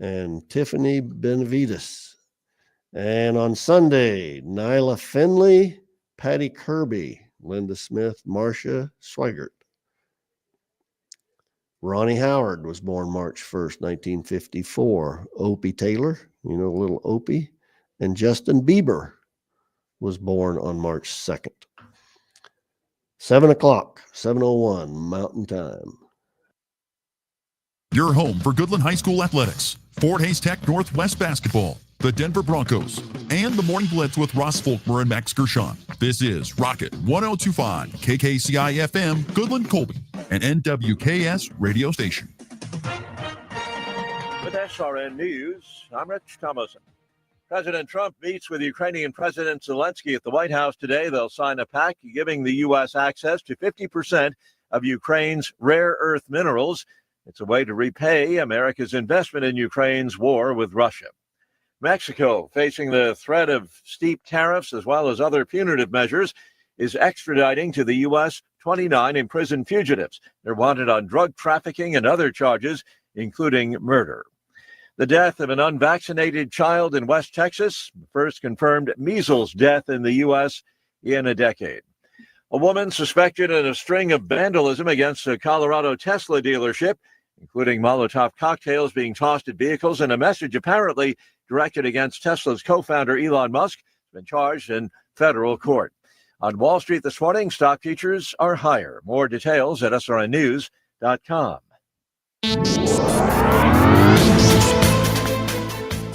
and Tiffany Benavides. And on Sunday, Nyla Finley, Patty Kirby, Linda Smith, Marcia Swigert. Ronnie Howard was born March 1st, 1954. Opie Taylor, little Opie. And Justin Bieber was born on March 2nd. 7 o'clock, 7:01 Mountain Time. Your home for Goodland High School athletics. Fort Hays Tech Northwest basketball, the Denver Broncos, and the Morning Blitz with Ross Volkmer and Max Gershon. This is Rocket 102.5 KKCI FM, Goodland, Colby, an NWKS radio station. With SRN News, I'm Rich Thomason. President Trump meets with Ukrainian President Zelensky at the White House today. They'll sign a pact giving the U.S. access to 50% of Ukraine's rare earth minerals. It's a way to repay America's investment in Ukraine's war with Russia. Mexico, facing the threat of steep tariffs as well as other punitive measures, is extraditing to the U.S. 29 imprisoned fugitives. They're wanted on drug trafficking and other charges, including murder. The death of an unvaccinated child in West Texas, first confirmed measles death in the U.S. in a decade. A woman suspected in a string of vandalism against a Colorado Tesla dealership, including Molotov cocktails being tossed at vehicles, and a message apparently directed against Tesla's co-founder Elon Musk, has been charged in federal court. On Wall Street this morning, stock futures are higher. More details at srnnews.com.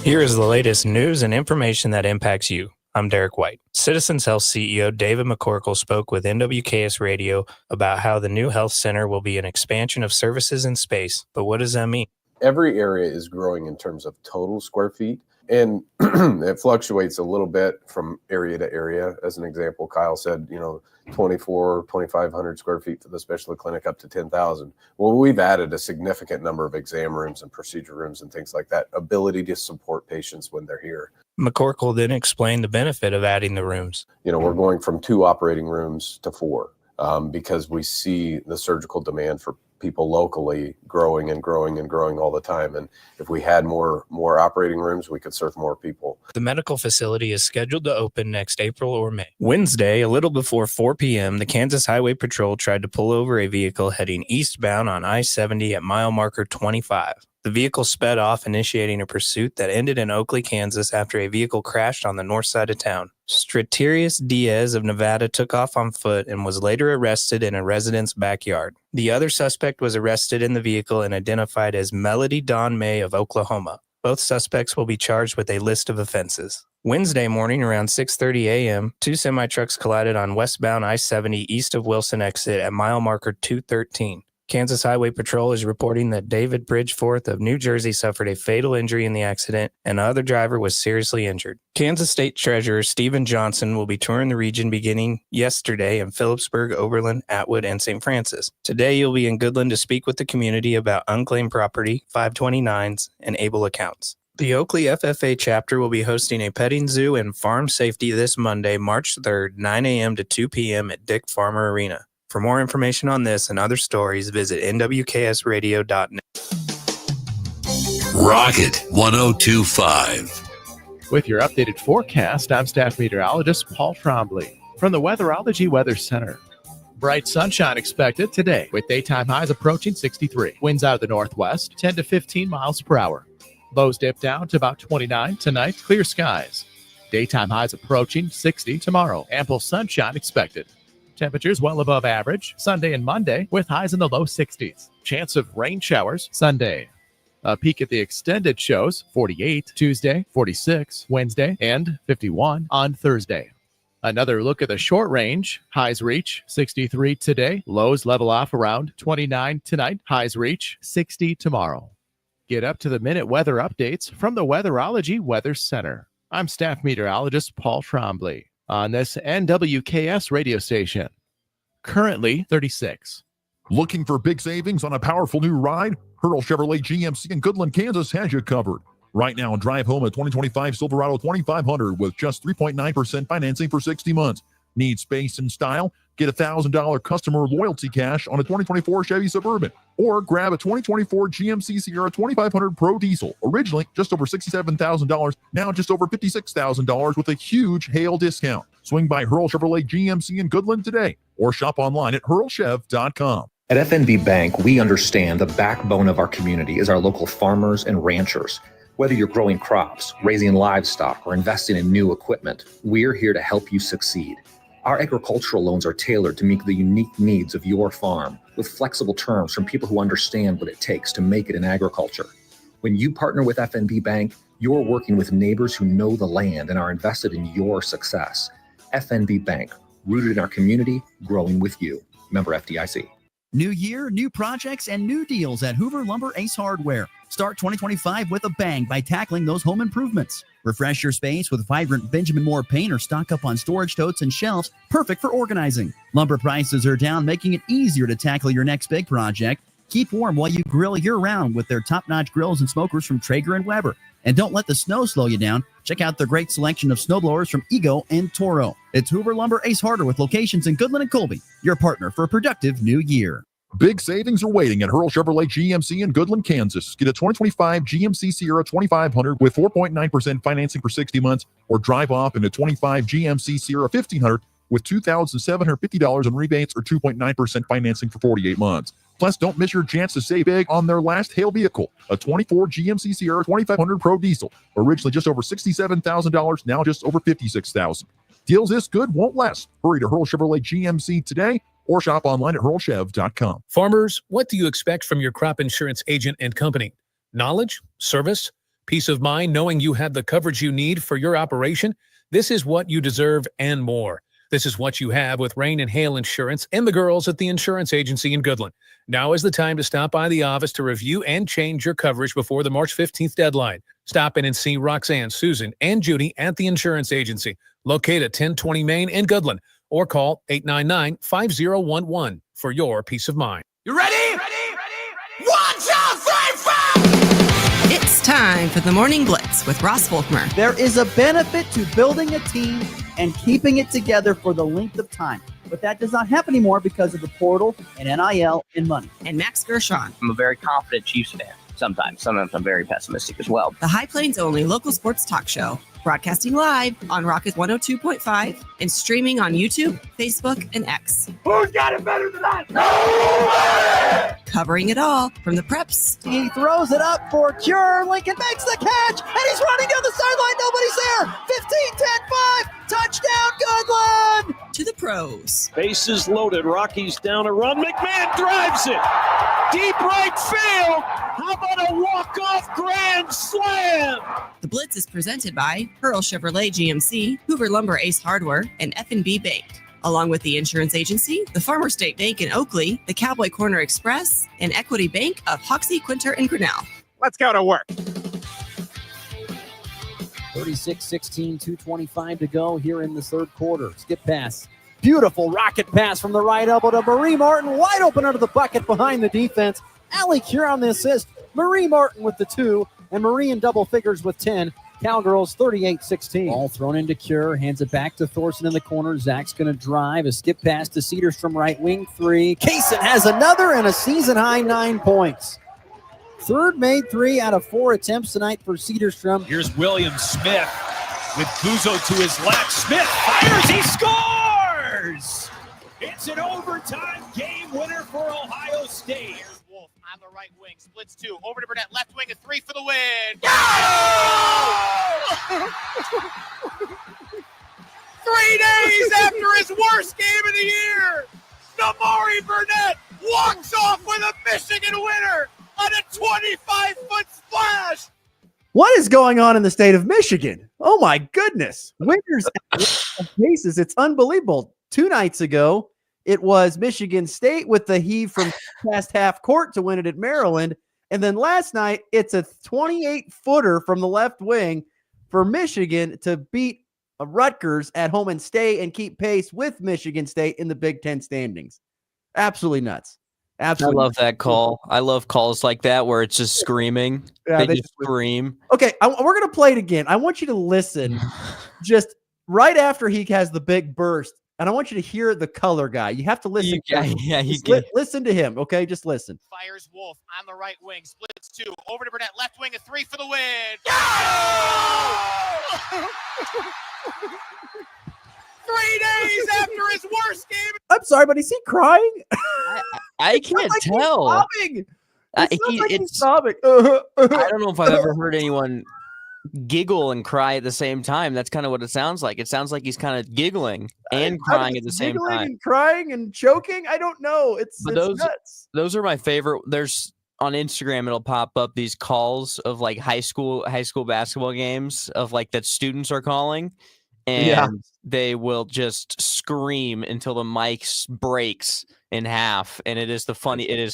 Here is the latest news and information that impacts you. I'm Derek White. Citizens Health CEO David McCorkle spoke with NWKS Radio about how the new health center will be an expansion of services in space. But what does that mean? Every area is growing in terms of total square feet, and it fluctuates a little bit from area to area. As an example, Kyle said, 2,500 square feet for the specialty clinic up to 10,000. Well, we've added a significant number of exam rooms and procedure rooms and things like that, ability to support patients when they're here. McCorkle then explained the benefit of adding the rooms. We're going from 2 operating rooms to 4 because we see the surgical demand for people locally growing and growing and growing all the time. And if we had more operating rooms, we could serve more people. The medical facility is scheduled to open next April or May. Wednesday, a little before 4 p.m., the Kansas Highway Patrol tried to pull over a vehicle heading eastbound on I-70 at mile marker 25. The vehicle sped off, initiating a pursuit that ended in Oakley, Kansas, after a vehicle crashed on the north side of town. Straterius Diaz of Nevada took off on foot and was later arrested in a resident's backyard. The other suspect was arrested in the vehicle and identified as Melody Dawn May of Oklahoma. Both suspects will be charged with a list of offenses. Wednesday morning around 6:30 a.m., 2 semi-trucks collided on westbound I-70 east of Wilson exit at mile marker 213. Kansas Highway Patrol is reporting that David Bridgeforth of New Jersey suffered a fatal injury in the accident, and the other driver was seriously injured. Kansas State Treasurer Stephen Johnson will be touring the region beginning yesterday in Phillipsburg, Oberlin, Atwood, and St. Francis. Today, you'll be in Goodland to speak with the community about unclaimed property, 529s, and able accounts. The Oakley FFA chapter will be hosting a petting zoo and farm safety this Monday, March 3rd, 9 a.m. to 2 p.m. at Dick Farmer Arena. For more information on this and other stories, visit nwksradio.net. Rocket 102.5. With your updated forecast, I'm staff meteorologist Paul Trombley from the Weatherology Weather Center. Bright sunshine expected today with daytime highs approaching 63. Winds out of the northwest, 10 to 15 miles per hour. Lows dip down to about 29 tonight. Clear skies. Daytime highs approaching 60 tomorrow. Ample sunshine expected. Temperatures well above average Sunday and Monday with highs in the low 60s. Chance of rain showers Sunday. A peek at the extended shows, 48 Tuesday, 46 Wednesday, and 51 on Thursday. Another look at the short range. Highs reach 63 today. Lows level off around 29 tonight. Highs reach 60 tomorrow. Get up to the minute weather updates from the Weatherology Weather Center. I'm staff meteorologist Paul Trombley on this NWKS radio station. Currently 36. Looking for big savings on a powerful new ride? Hurl Chevrolet GMC in Goodland, Kansas has you covered. Right now, drive home a 2025 Silverado 2500 with just 3.9% financing for 60 months. Need space and style? Get $1,000 customer loyalty cash on a 2024 Chevy Suburban, or grab a 2024 GMC Sierra 2500 Pro Diesel, originally just over $67,000, now just over $56,000 with a huge hail discount. Swing by Hurl Chevrolet GMC in Goodland today, or shop online at hurlchev.com. At FNB Bank, we understand the backbone of our community is our local farmers and ranchers. Whether you're growing crops, raising livestock, or investing in new equipment, we're here to help you succeed. Our agricultural loans are tailored to meet the unique needs of your farm, with flexible terms from people who understand what it takes to make it in agriculture. When you partner with FNB Bank, you're working with neighbors who know the land and are invested in your success. FNB Bank, rooted in our community, growing with you. Member FDIC. New year, new projects, and new deals at Hoover Lumber Ace Hardware. Start 2025 with a bang by tackling those home improvements. Refresh your space with vibrant Benjamin Moore paint or stock up on storage totes and shelves, perfect for organizing. Lumber prices are down, making it easier to tackle your next big project. Keep warm while you grill year-round with their top-notch grills and smokers from Traeger and Weber. And don't let the snow slow you down. Check out the great selection of snowblowers from Ego and Toro. It's Hoover Lumber Ace Hardware with locations in Goodland and Colby, your partner for a productive new year. Big savings are waiting at Hurl Chevrolet GMC in Goodland, Kansas. Get a 2025 GMC Sierra 2500 with 4.9% financing for 60 months, or drive off in a 25 GMC Sierra 1500 with $2,750 in rebates or 2.9% financing for 48 months. Plus, don't miss your chance to save big on their last hail vehicle, a 24 GMC Sierra 2500 Pro Diesel, originally just over $67,000, now just over $56,000. Deals this good won't last. Hurry to Hurl Chevrolet GMC today, or shop online at hurlchev.com. Farmers, what do you expect from your crop insurance agent and company? Knowledge? Service? Peace of mind knowing you have the coverage you need for your operation? This is what you deserve and more. This is what you have with Rain and Hail Insurance and the girls at the insurance agency in Goodland. Now is the time to stop by the office to review and change your coverage before the March 15th deadline. Stop in and see Roxanne, Susan, and Judy at the insurance agency, located at 1020 Main in Goodland, or call 899-5011 for your peace of mind. You ready? Ready? 1, 2, 3, 4! It's time for the Morning Blitz with Ross Volkmer. There is a benefit to building a team and keeping it together for the length of time. But that does not happen anymore because of the portal and NIL and money. And Max Gershon. I'm a very confident Chiefs fan. Sometimes I'm very pessimistic as well. The High Plains only local sports talk show. Broadcasting live on Rocket 102.5 and streaming on YouTube, Facebook, and X. Who's got it better than that? Nobody! Covering it all from the preps. He throws it up for Cure. Lincoln makes the catch, and he's running down the sideline. Nobody's there. 15, 10, 5. Touchdown, Goodland! To the pros. Bases loaded. Rockies down a run. McMahon drives it. Deep right field. How about a walk-off grand slam? The Blitz is presented by Hurl Chevrolet GMC, Hoover Lumber Ace Hardware, and FNB Bank, along with the insurance agency, the Farmer State Bank in Oakley, the Cowboy Corner Express, and Equity Bank of Hoxie, Quinter, and Grinnell. Let's go to work. 36-16, 2:25 to go here in the third quarter. Skip pass. Beautiful rocket pass from the right elbow to Marie Martin. Wide open under the bucket behind the defense. Allie Cure on the assist. Marie Martin with the 2. And Marie in double figures with 10. Cowgirls 38-16. Ball thrown into Cure. Hands it back to Thorson in the corner. Zach's going to drive. A skip pass to Cedars from right wing. 3. Kaysen has another and a season-high 9 points. Third made 3 out of 4 attempts tonight for Cedarstrom. Here's William Smith with Guzzo to his left. Smith fires. He scores! It's an overtime game winner for Ohio State. Here's Wolf on the right wing. Splits 2. Over to Burnett. Left wing. A 3 for the win. Go! 3 days after his worst game of the year, Namari Burnett walks off with a Michigan winner on a 25-foot splash. What is going on in the state of Michigan? Oh, my goodness. Winners of cases. It's unbelievable. 2 nights ago, it was Michigan State with the heave from past half court to win it at Maryland. And then last night, it's a 28-footer from the left wing for Michigan to beat Rutgers at home and stay and keep pace with Michigan State in the Big Ten standings. Absolutely nuts. Absolutely. I love that call. I love calls like that where it's just screaming. Yeah, they just scream. Okay, we're going to play it again. I want you to listen just right after he has the big burst. and I want you to hear the color guy. You have to listen. Listen to him, okay? Just listen. Fires Wolf on the right wing. Splits 2. Over to Burnett. Left wing, a 3 for the win. Go! 3 days after his worst game. I'm sorry, but is he crying? I can't tell. He's It's sobbing. I don't know if I've ever heard anyone giggle and cry at the same time. That's kind of what it sounds like. It sounds like he's kind of giggling and crying at the same time. And crying and choking. I don't know. It's nuts. Those are my favorite. There's on Instagram, it'll pop up these calls of like high school basketball games of like that students are calling, and they will just scream until the mic breaks in half, and it is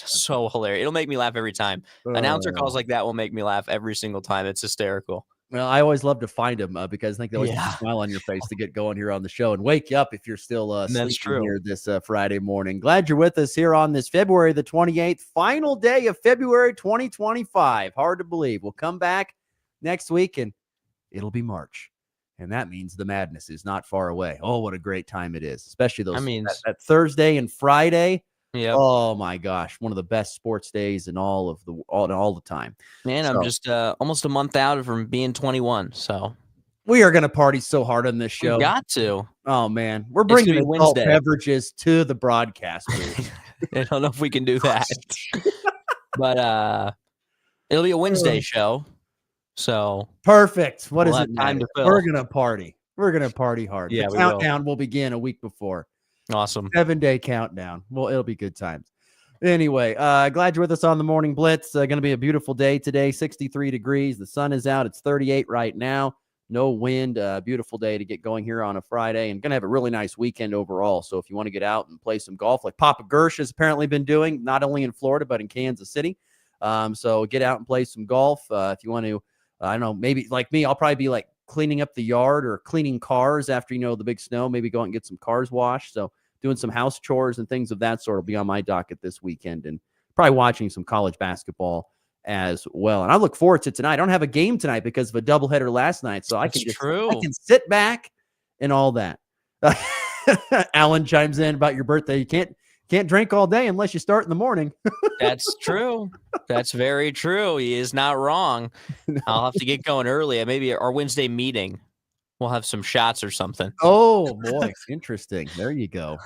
so hilarious. It'll make me laugh every time. Announcer calls like that will make me laugh every single time. It's hysterical. Well, I always love to find them because I think they always put a smile on your face to get going here on the show and wake you up if you're still sleeping here this Friday morning. Glad you're with us here on this February the 28th, final day of February 2025. Hard to believe. We'll come back next week and it'll be March. And that means the madness is not far away. Oh, what a great time it is, especially that Thursday and Friday. Yeah. Oh my gosh, one of the best sports days in all the time. Man, I'm just almost a month out from being 21, so we are going to party so hard on this show. We got to. Oh man, we're bringing adult beverages to the broadcast booth. I don't know if we can do that, but it'll be a Wednesday show. So perfect. What is it? Time to fill. We're gonna party. We're gonna party hard. Yeah, the countdown will begin a week before. Awesome. 7-day countdown. Well, it'll be good times. Anyway, glad you're with us on the Morning Blitz. Going to be a beautiful day today. 63 degrees. The sun is out. It's 38 right now. No wind. Beautiful day to get going here on a Friday, and going to have a really nice weekend overall. So if you want to get out and play some golf, like Papa Gersh has apparently been doing, not only in Florida but in Kansas City. So get out and play some golf. If you want to. I don't know, maybe like me, I'll probably be like cleaning up the yard or cleaning cars after, the big snow, maybe go out and get some cars washed. So doing some house chores and things of that sort will be on my docket this weekend, and probably watching some college basketball as well. And I look forward to tonight. I don't have a game tonight because of a doubleheader last night. So I can sit back and all that. Alan chimes in about your birthday. You can't drink all day unless you start in the morning. That's true. That's very true. He is not wrong. No. I'll have to get going early. Maybe our Wednesday meeting, we'll have some shots or something. Oh, boy. Interesting. There you go.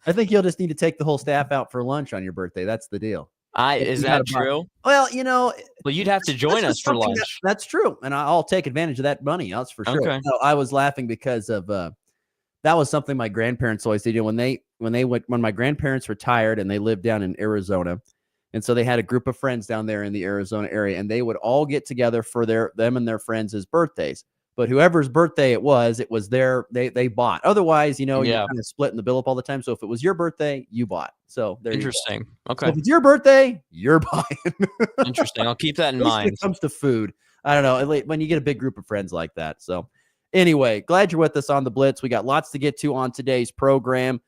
I think you'll just need to take the whole staff out for lunch on your birthday. That's the deal. Is that true? Well, well, you'd have to join us for lunch. That's true. And I'll take advantage of that money. That's for sure. Okay. No, I was laughing because of that was something my grandparents always did. When my grandparents retired and they lived down in Arizona, and so they had a group of friends down there in the Arizona area, and they would all get together for them and their friends' birthdays. But whoever's birthday it was they bought. Otherwise, you're kind of splitting the bill up all the time. So if it was your birthday, you bought. So there interesting. You go. Okay. So if it's your birthday, you're buying. Interesting. I'll keep that in mind. When it comes to food, I don't know, when you get a big group of friends like that. So anyway, glad you're with us on the Blitz. We got lots to get to on today's program.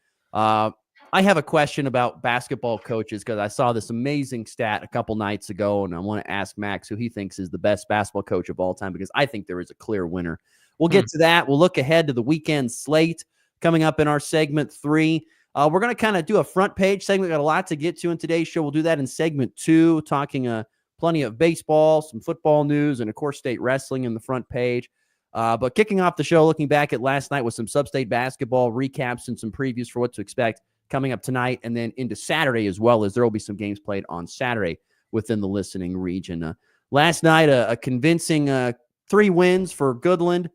I have a question about basketball coaches because I saw this amazing stat a couple nights ago, and I want to ask Max who he thinks is the best basketball coach of all time because I think there is a clear winner. We'll get to that. We'll look ahead to the weekend slate coming up in our segment 3. We're going to kind of do a front page segment. We've got a lot to get to in today's show. We'll do that in segment 2, talking plenty of baseball, some football news, and, of course, state wrestling in the front page. But kicking off the show, looking back at last night with some sub-state basketball recaps and some previews for what to expect coming up tonight and then into Saturday as well, as there will be some games played on Saturday within the listening region. Last night, a convincing 3 wins for Goodland,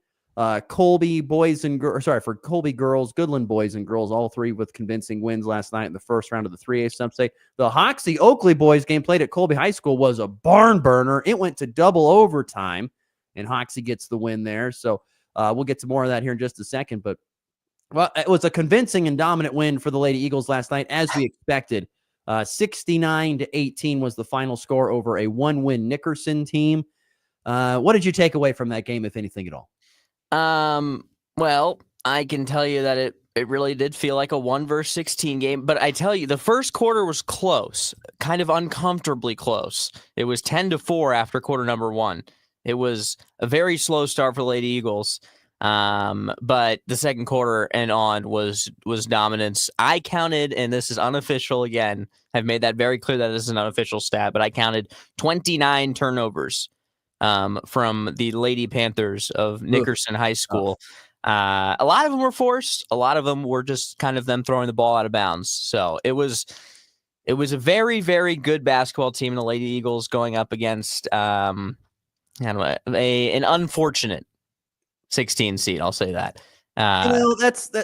Colby girls, Goodland boys and girls, all 3 with convincing wins last night in the first round of the 3A sub-state. The Hoxie Oakley boys game played at Colby High School was a barn burner. It went to double overtime, and Hoxie gets the win there. So we'll get to more of that here in just a second, but well, it was a convincing and dominant win for the Lady Eagles last night, as we expected. 69-18 was the final score over a 1-win Nickerson team. What did you take away from that game, if anything at all? Well, I can tell you that it really did feel like a 1-16 game, but I tell you, the first quarter was close, kind of uncomfortably close. It was 10-4 after quarter number 1. It was a very slow start for the Lady Eagles. But the second quarter and on was dominance. I counted, and this is unofficial again, I've made that very clear that this is an unofficial stat, but I counted 29 turnovers from the Lady Panthers of Nickerson High School. A lot of them were forced. A lot of them were just kind of them throwing the ball out of bounds. So it was a very, very good basketball team, the Lady Eagles, going up against an unfortunate 16 seed. I'll say that.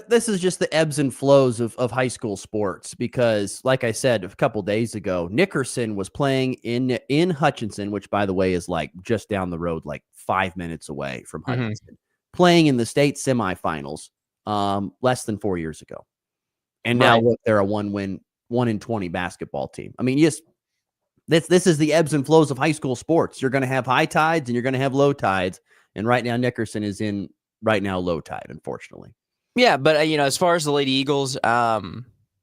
This is just the ebbs and flows of high school sports, because like I said a couple days ago, Nickerson was playing in Hutchinson, which by the way is like just down the road, like 5 minutes away from Hutchinson, playing in the state semifinals less than 4 years ago. And now look, they're a 1-in-20 basketball team. I mean, this is the ebbs and flows of high school sports. You're going to have high tides and you're going to have low tides. And right now, Nickerson is in low tide, unfortunately. Yeah, but as far as the Lady Eagles,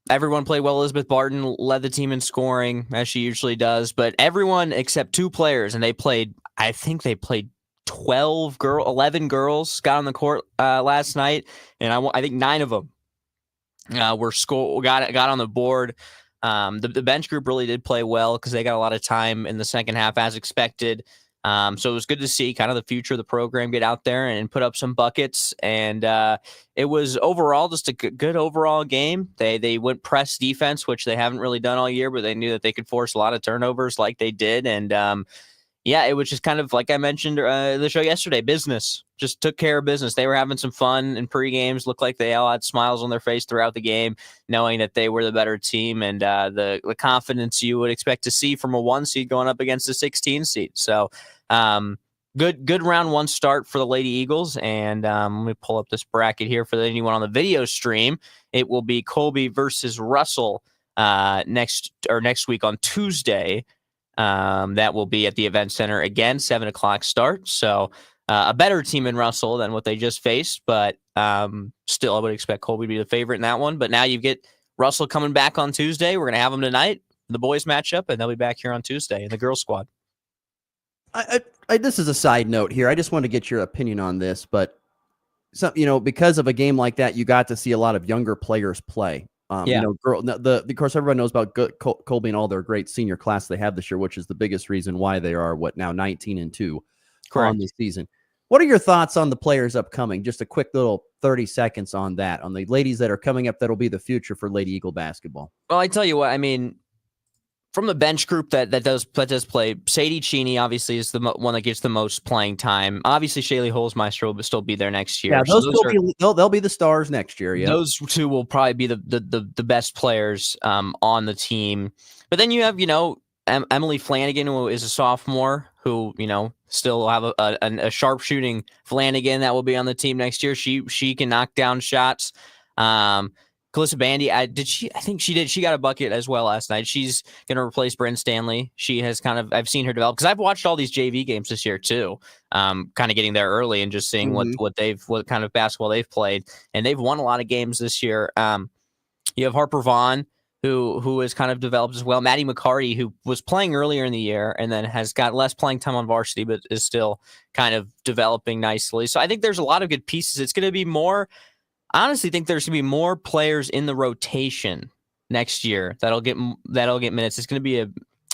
everyone played well. Elizabeth Barton led the team in scoring, as she usually does. But everyone except 2 players, and I think they played 11 girls got on the court last night, and I think 9 of them got on the board. The bench group really did play well because they got a lot of time in the second half, as expected. So it was good to see kind of the future of the program get out there and put up some buckets. And it was overall just a good overall game. They went press defense, which they haven't really done all year, but they knew that they could force a lot of turnovers like they did. And it was just kind of like I mentioned the show yesterday, business. Just took care of business. They were having some fun in pre-games. Looked like they all had smiles on their face throughout the game, knowing that they were the better team, and the confidence you would expect to see from a 1 seed going up against a 16 seed. So good round 1 start for the Lady Eagles. And let me pull up this bracket here for anyone on the video stream. It will be Colby versus Russell next week on Tuesday. That will be at the event center again, 7:00 start. So a better team in Russell than what they just faced, but still I would expect Colby to be the favorite in that one. But now you get Russell coming back on Tuesday. We're going to have them tonight, the boys matchup, and they'll be back here on Tuesday in the girls squad. This is a side note here. I just want to get your opinion on this, but because of a game like that, you got to see a lot of younger players play. Of course, everyone knows about Colby and all their great senior class they have this year, which is the biggest reason why they are 19-2 on this season. What are your thoughts on the players upcoming? Just a quick little 30 seconds on that, on the ladies that are coming up that'll be the future for Lady Eagle basketball. Well, I tell you what, I mean, from the bench group that does play, Sadie Cheney obviously is the one that gets the most playing time. Obviously, Shaylee Holzmeister will still be there next year. Yeah, they'll be the stars next year. Yeah, those 2 will probably be the best players on the team. But then you have Emily Flanagan, who is a sophomore, who still have a sharp shooting Flanagan that will be on the team next year. She can knock down shots. Calissa Bandy, I think she did. She got a bucket as well last night. She's going to replace Bryn Stanley. She has I've seen her develop because I've watched all these JV games this year too. Kind of getting there early and just seeing what kind of basketball they've played, and they've won a lot of games this year. You have Harper Vaughn, who has kind of developed as well. Maddie McCarty, who was playing earlier in the year and then has got less playing time on varsity, but is still kind of developing nicely. So I think there's a lot of good pieces. It's going to be more. I honestly think there's going to be more players in the rotation next year that'll get minutes. It's going to be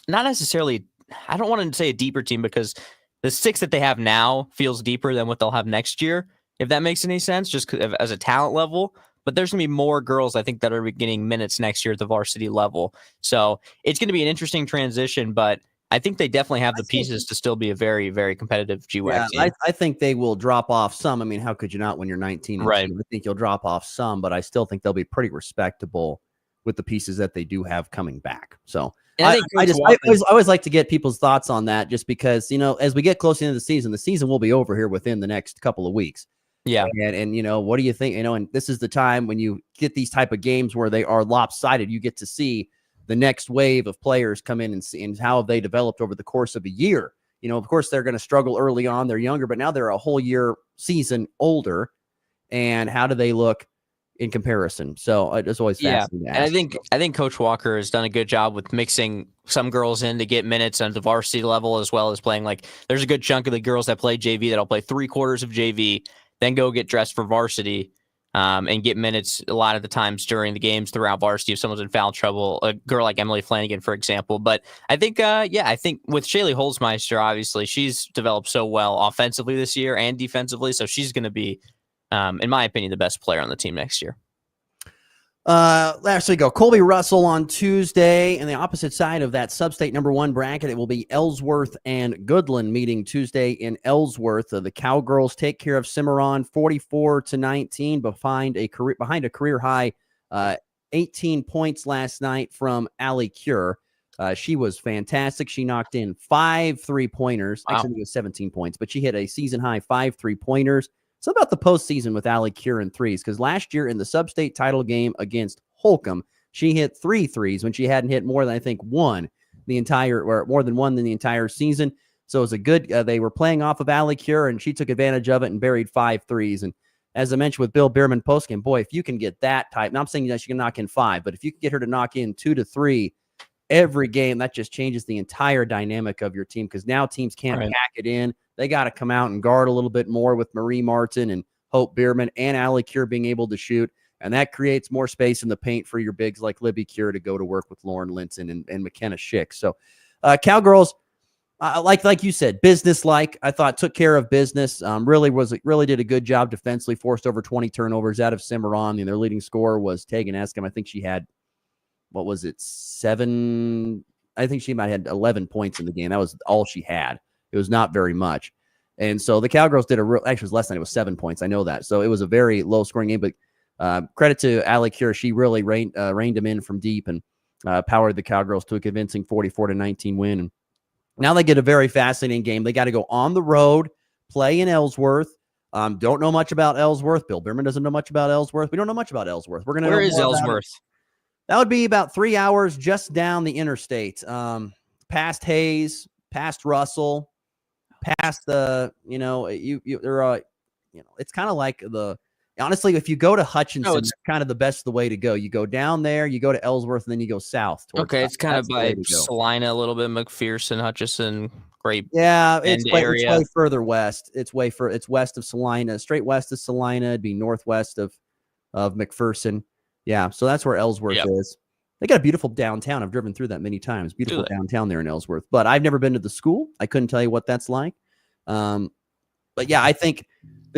not necessarily, I don't want to say a deeper team, because the 6 that they have now feels deeper than what they'll have next year, if that makes any sense, just as a talent level. But there's going to be more girls, I think, that are getting minutes next year at the varsity level. So it's going to be an interesting transition, but I think they definitely have the pieces to still be a very, very competitive GWAC team. I think they will drop off some. I mean, how could you not when you're 19? Right. I think you'll drop off some, but I still think they'll be pretty respectable with the pieces that they do have coming back. So I always like to get people's thoughts on that, just because, as we get closer into the season will be over here within the next couple of weeks. Yeah. And what do you think? And this is the time when you get these type of games where they are lopsided, you get to see the next wave of players come in and see and how they developed over the course of a year. Of course, they're going to struggle early on. They're younger, but now they're a whole season older. And how do they look in comparison? So it's always fascinating. Yeah, and I think Coach Walker has done a good job with mixing some girls in to get minutes on the varsity level, as well as playing. Like, there's a good chunk of the girls that play JV that'll play 3 quarters of JV, then go get dressed for varsity and get minutes a lot of the times during the games throughout varsity if someone's in foul trouble, a girl like Emily Flanagan, for example. But I think, I think with Shaylee Holzmeister, obviously, she's developed so well offensively this year and defensively, so she's going to be, in my opinion, the best player on the team next year. Last we go. Colby Russell on Tuesday, and the opposite side of that sub-state number 1 bracket, it will be Ellsworth and Goodland meeting Tuesday in Ellsworth. The Cowgirls take care of Cimarron 44-19 behind a career high 18 points last night from Allie Cure. She was fantastic. She knocked in 5 3-pointers. Wow. Actually, it was 17 points, but she hit a season high 5 3-pointers. It's about the postseason with Allie Cure in threes, because last year in the sub-state title game against Holcomb, she hit 3 threes when she hadn't hit more than, I think, more than one than the entire season. So it was a good, they were playing off of Allie Cure, and she took advantage of it and buried 5 threes. And as I mentioned with Bill Bierman postgame, boy, if you can get that type, now I'm saying that she can knock in 5, but if you can get her to knock in 2 to 3 every game, that just changes the entire dynamic of your team, because now teams can't pack it in. They got to come out and guard a little bit more with Marie Martin and Hope Bierman and Allie Cure being able to shoot. And that creates more space in the paint for your bigs like Libby Cure to go to work with Lauren Linson and McKenna Schick. So Cowgirls, like you said, business-like. I thought took care of business. Really did a good job defensively, forced over 20 turnovers out of Cimarron. And their leading scorer was Tegan Escom. I think she had, 7? I think she might have had 11 points in the game. That was all she had. It was not very much. And so the Cowgirls did actually it was less than it was 7 points. I know that. So it was a very low scoring game, but credit to Allie Cure. She really reined them in from deep and powered the Cowgirls to a convincing 44-19 win. And now they get a very fascinating game. They got to go on the road, play in Ellsworth. Don't know much about Ellsworth. Bill Bierman doesn't know much about Ellsworth. We don't know much about Ellsworth. Where is Ellsworth? That would be about 3 hours just down the interstate, past Hayes, past Russell, past the, it's kind of like honestly, if you go to Hutchinson, it's kind of the best the way to go. You go down there, you go to Ellsworth, and then you go south. Okay, it's kind of by Salina, a little bit, McPherson, Hutchinson, great. Yeah, it's way further west. It's west of Salina, straight west of Salina. It'd be northwest of McPherson. Yeah, so that's where Ellsworth is. They got a beautiful downtown. I've driven through that many times. Beautiful downtown there in Ellsworth. But I've never been to the school. I couldn't tell you what that's like. But yeah, I think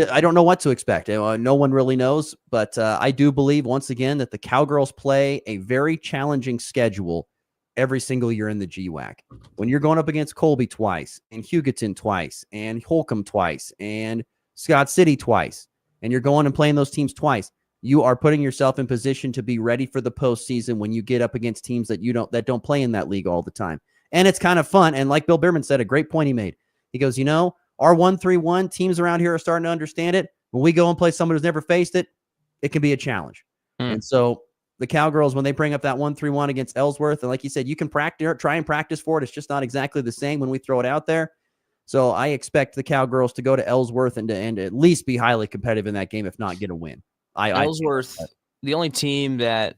I don't know what to expect. No one really knows. But I do believe, once again, that the Cowgirls play a very challenging schedule every single year in the GWAC. When you're going up against Colby twice, and Hugoton twice, and Holcomb twice, and Scott City twice, and you're going and playing those teams twice, you are putting yourself in position to be ready for the postseason when you get up against teams that don't play in that league all the time. And it's kind of fun. And like Bill Bierman said, a great point he made. He goes, our 1-3-1 teams around here are starting to understand it. When we go and play someone who's never faced it, it can be a challenge. And so the Cowgirls, when they bring up that 1-3-1 against Ellsworth, and like you said, you can try and practice for it. It's just not exactly the same when we throw it out there. So I expect the Cowgirls to go to Ellsworth and at least be highly competitive in that game, if not get a win. Ellsworth, the only team that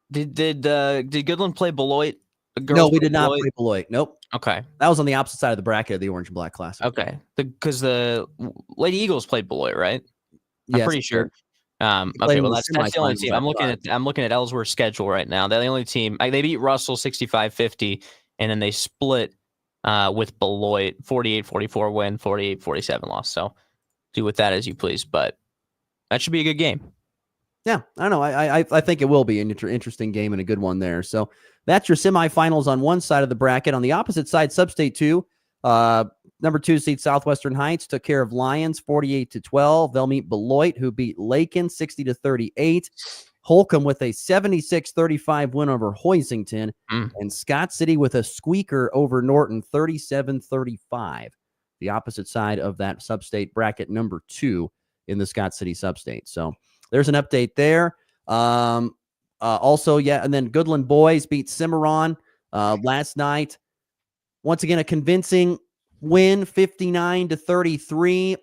did Goodland play Beloit? No, we did not play Beloit. Nope. Okay, that was on the opposite side of the bracket of the Orange and Black Classic. Okay, because the Lady Eagles played Beloit, right? I'm pretty sure. Okay, well that's the only team. I'm looking at Ellsworth's schedule right now. They're the only team. They beat Russell 65-50, and then they split with Beloit 48-44 win, 48-47 loss. So do with that as you please, but that should be a good game. Yeah, I know. I think it will be an interesting game and a good one there. So that's your semifinals on one side of the bracket. On the opposite side, Sub-State 2, number 2 seed Southwestern Heights took care of Lions 48-12. They'll meet Beloit, who beat Lakin 60-38. Holcomb with a 76-35 win over Hoisington. And Scott City with a squeaker over Norton 37-35. The opposite side of that Sub-State bracket, number 2 in the Scott City Sub-State. So there's an update there. Also, and then Goodland boys beat Cimarron last night. Once again, a convincing win, 59-33.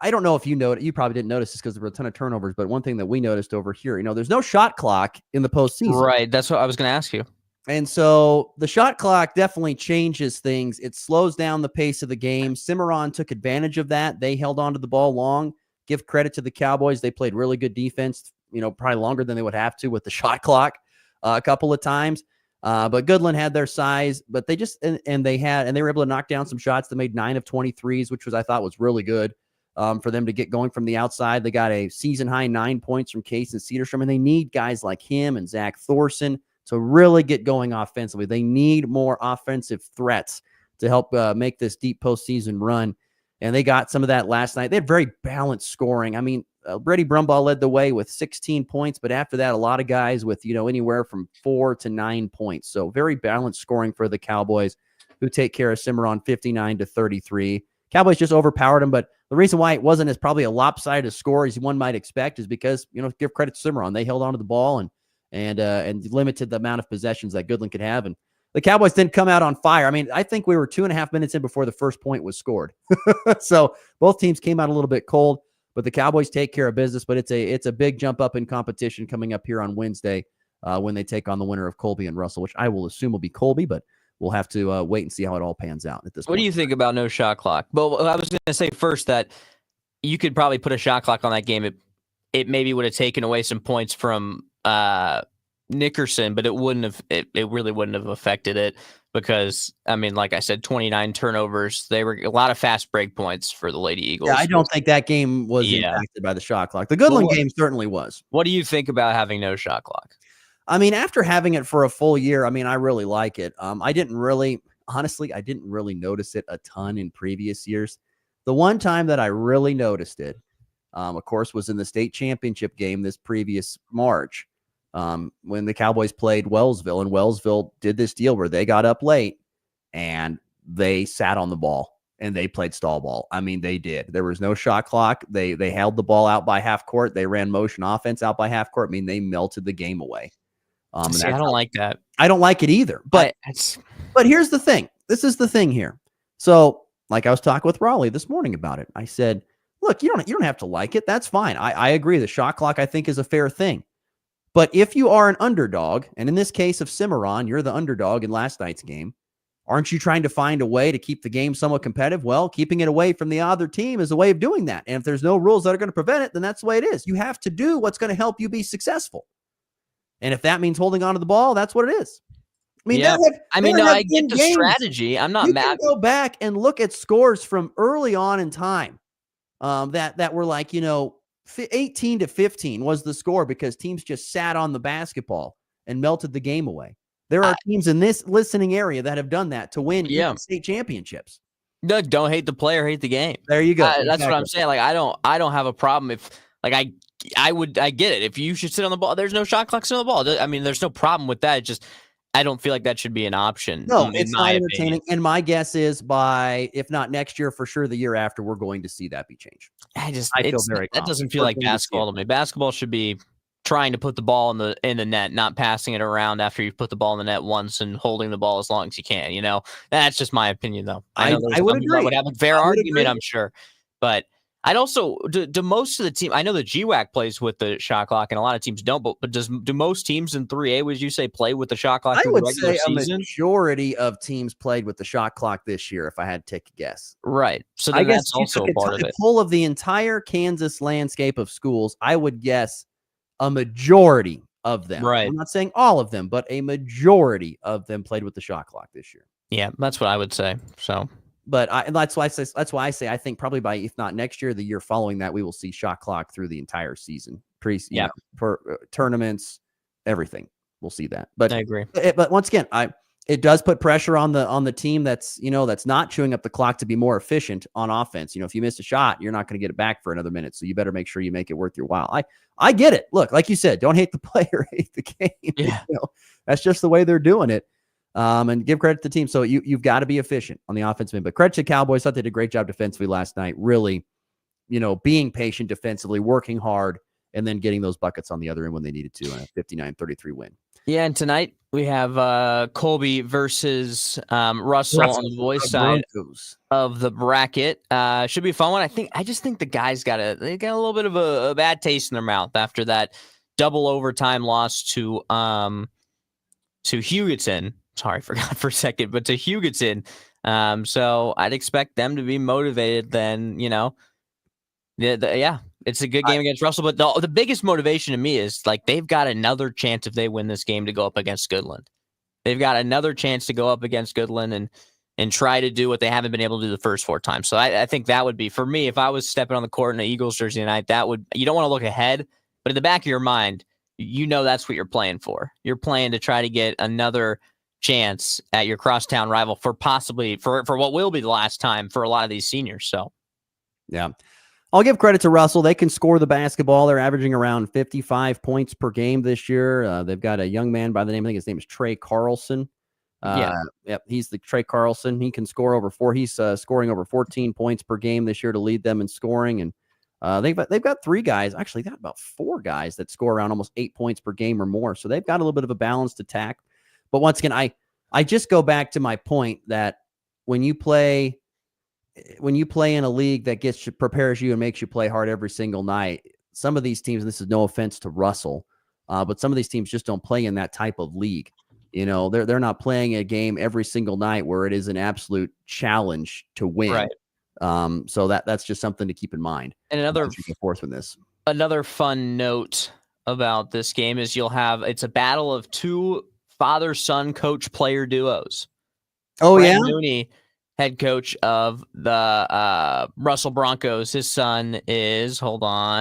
I don't know if you know it. You probably didn't notice this because there were a ton of turnovers. But one thing that we noticed over here, there's no shot clock in the postseason. Right. That's what I was going to ask you. And so the shot clock definitely changes things. It slows down the pace of the game. Cimarron took advantage of that. They held on to the ball long. Give credit to the Cowboys. They played really good defense, probably longer than they would have to with the shot clock a couple of times. But Goodland had their size, but they just, and they were able to knock down some shots that made 9 of 23s, which I thought was really good for them to get going from the outside. They got a season high 9 points from Case and Cedarstrom, and they need guys like him and Zach Thorson to really get going offensively. They need more offensive threats to help make this deep postseason run. And they got some of that last night. They had very balanced scoring. I mean, Brady Brumbaugh led the way with 16 points, but after that, a lot of guys with, anywhere from 4 to 9 points. So very balanced scoring for the Cowboys, who take care of Cimarron 59-33. Cowboys just overpowered them, but the reason why it wasn't as probably a lopsided score as one might expect is because, give credit to Cimarron. They held onto the ball and limited the amount of possessions that Goodland could have. And the Cowboys didn't come out on fire. I mean, I think we were 2.5 minutes in before the first point was scored. So both teams came out a little bit cold, but the Cowboys take care of business. But it's a big jump up in competition coming up here on Wednesday when they take on the winner of Colby and Russell, which I will assume will be Colby, but we'll have to wait and see how it all pans out at this point. What do you think about no shot clock? Well, I was going to say first that you could probably put a shot clock on that game. It maybe would have taken away some points from Nickerson, but it really wouldn't have affected it because, I mean, like I said, 29 turnovers. They were a lot of fast break points for the Lady Eagles. Yeah, I don't think that game was impacted by the shot clock. The Goodland game certainly was. What do you think about having no shot clock? I mean, after having it for a full year, I mean, I really like it. I didn't really notice it a ton in previous years. The one time that I really noticed it, of course, was in the state championship game this previous March. When the Cowboys played Wellsville, and Wellsville did this deal where they got up late and they sat on the ball and they played stall ball. I mean, they did. There was no shot clock. They held the ball out by half court. They ran motion offense out by half court. I mean, they melted the game away. See, I don't like that. I don't like it either. But here's the thing. This is the thing here. So, like I was talking with Raleigh this morning about it. I said, look, you don't have to like it. That's fine. I agree. The shot clock, I think, is a fair thing. But if you are an underdog, and in this case of Cimarron, you're the underdog in last night's game, aren't you trying to find a way to keep the game somewhat competitive? Well, keeping it away from the other team is a way of doing that. And if there's no rules that are going to prevent it, then that's the way it is. You have to do what's going to help you be successful. And if that means holding on to the ball, that's what it is. I mean, yeah. I get the strategy. I'm not mad. Go back and look at scores from early on in time that were like, 18-15 was the score because teams just sat on the basketball and melted the game away. There are teams in this listening area that have done that to win state championships. Doug, don't hate the player, hate the game. There you go. That's what I'm saying. Like, I don't have a problem if, like, I get it. If you should sit on the ball, there's no shot clock on the ball. I mean, there's no problem with that. It's just, I don't feel like that should be an option. No, it's not entertaining. And my guess is if not next year, for sure the year after, we're going to see that be changed. I feel very confident. That doesn't feel like basketball to me. Basketball should be trying to put the ball in the net, not passing it around after you've put the ball in the net once and holding the ball as long as you can. That's just my opinion, though. I know I would agree. Would have a fair argument, I'm sure, but I'd also do most of the team. I know the GWAC plays with the shot clock, and a lot of teams don't. But do most teams in 3A, would you say, play with the shot clock? I would say a majority of teams played with the shot clock this year, if I had to take a guess. Right. So I guess that's also a part of it. Full of the entire Kansas landscape of schools, I would guess a majority of them. Right. I'm not saying all of them, but a majority of them played with the shot clock this year. Yeah, that's what I would say. So. But that's why I say I think probably by, if not next year, the year following that, we will see shot clock through the entire season, for tournaments, everything. We'll see that. But I agree. But once again, it does put pressure on the team that's not chewing up the clock to be more efficient on offense. If you miss a shot, you're not going to get it back for another minute, so you better make sure you make it worth your while. I get it. Look, like you said, don't hate the player, hate the game. Yeah. That's just the way they're doing it. And give credit to the team. So you've got to be efficient on the offensive end. But credit to the Cowboys. Thought they did a great job defensively last night. Really, being patient defensively, working hard, and then getting those buckets on the other end when they needed to in a 59-33 win. Yeah, and tonight we have Colby versus Russell on the boys' side of the bracket. Should be a fun one. I just think the guys got a little bit of a bad taste in their mouth after that double overtime loss to to Hugoton. Sorry, forgot for a second, but to Hugoton. So I'd expect them to be motivated then, yeah, it's a good game against Russell. But the biggest motivation to me is like they've got another chance if they win this game to go up against Goodland. They've got another chance to go up against Goodland and try to do what they haven't been able to do the first 4 times. So I think that would be, for me, if I was stepping on the court in an Eagles jersey tonight, you don't want to look ahead, but in the back of your mind, that's what you're playing for. You're playing to try to get another chance at your crosstown rival for what will be the last time for a lot of these seniors. So, yeah. I'll give credit to Russell. They can score the basketball. They're averaging around 55 points per game this year. They've got a young man by the name, I think his name is Trey Carlson. Yep, he's the Trey Carlson. He can score over 4. He's scoring over 14 points per game this year to lead them in scoring. And they've got 3 guys. Actually, they got about 4 guys that score around almost 8 points per game or more. So they've got a little bit of a balanced attack. But once again, I just go back to my point that when you play in a league that prepares you and makes you play hard every single night, some of these teams, and this is no offense to Russell, but some of these teams just don't play in that type of league. They're not playing a game every single night where it is an absolute challenge to win. Right. So that's just something to keep in mind. And another fun note about this game is it's a battle of 2 father-son coach player duos. Oh, Brett yeah? Mooney, head coach of the Russell Broncos. His son is,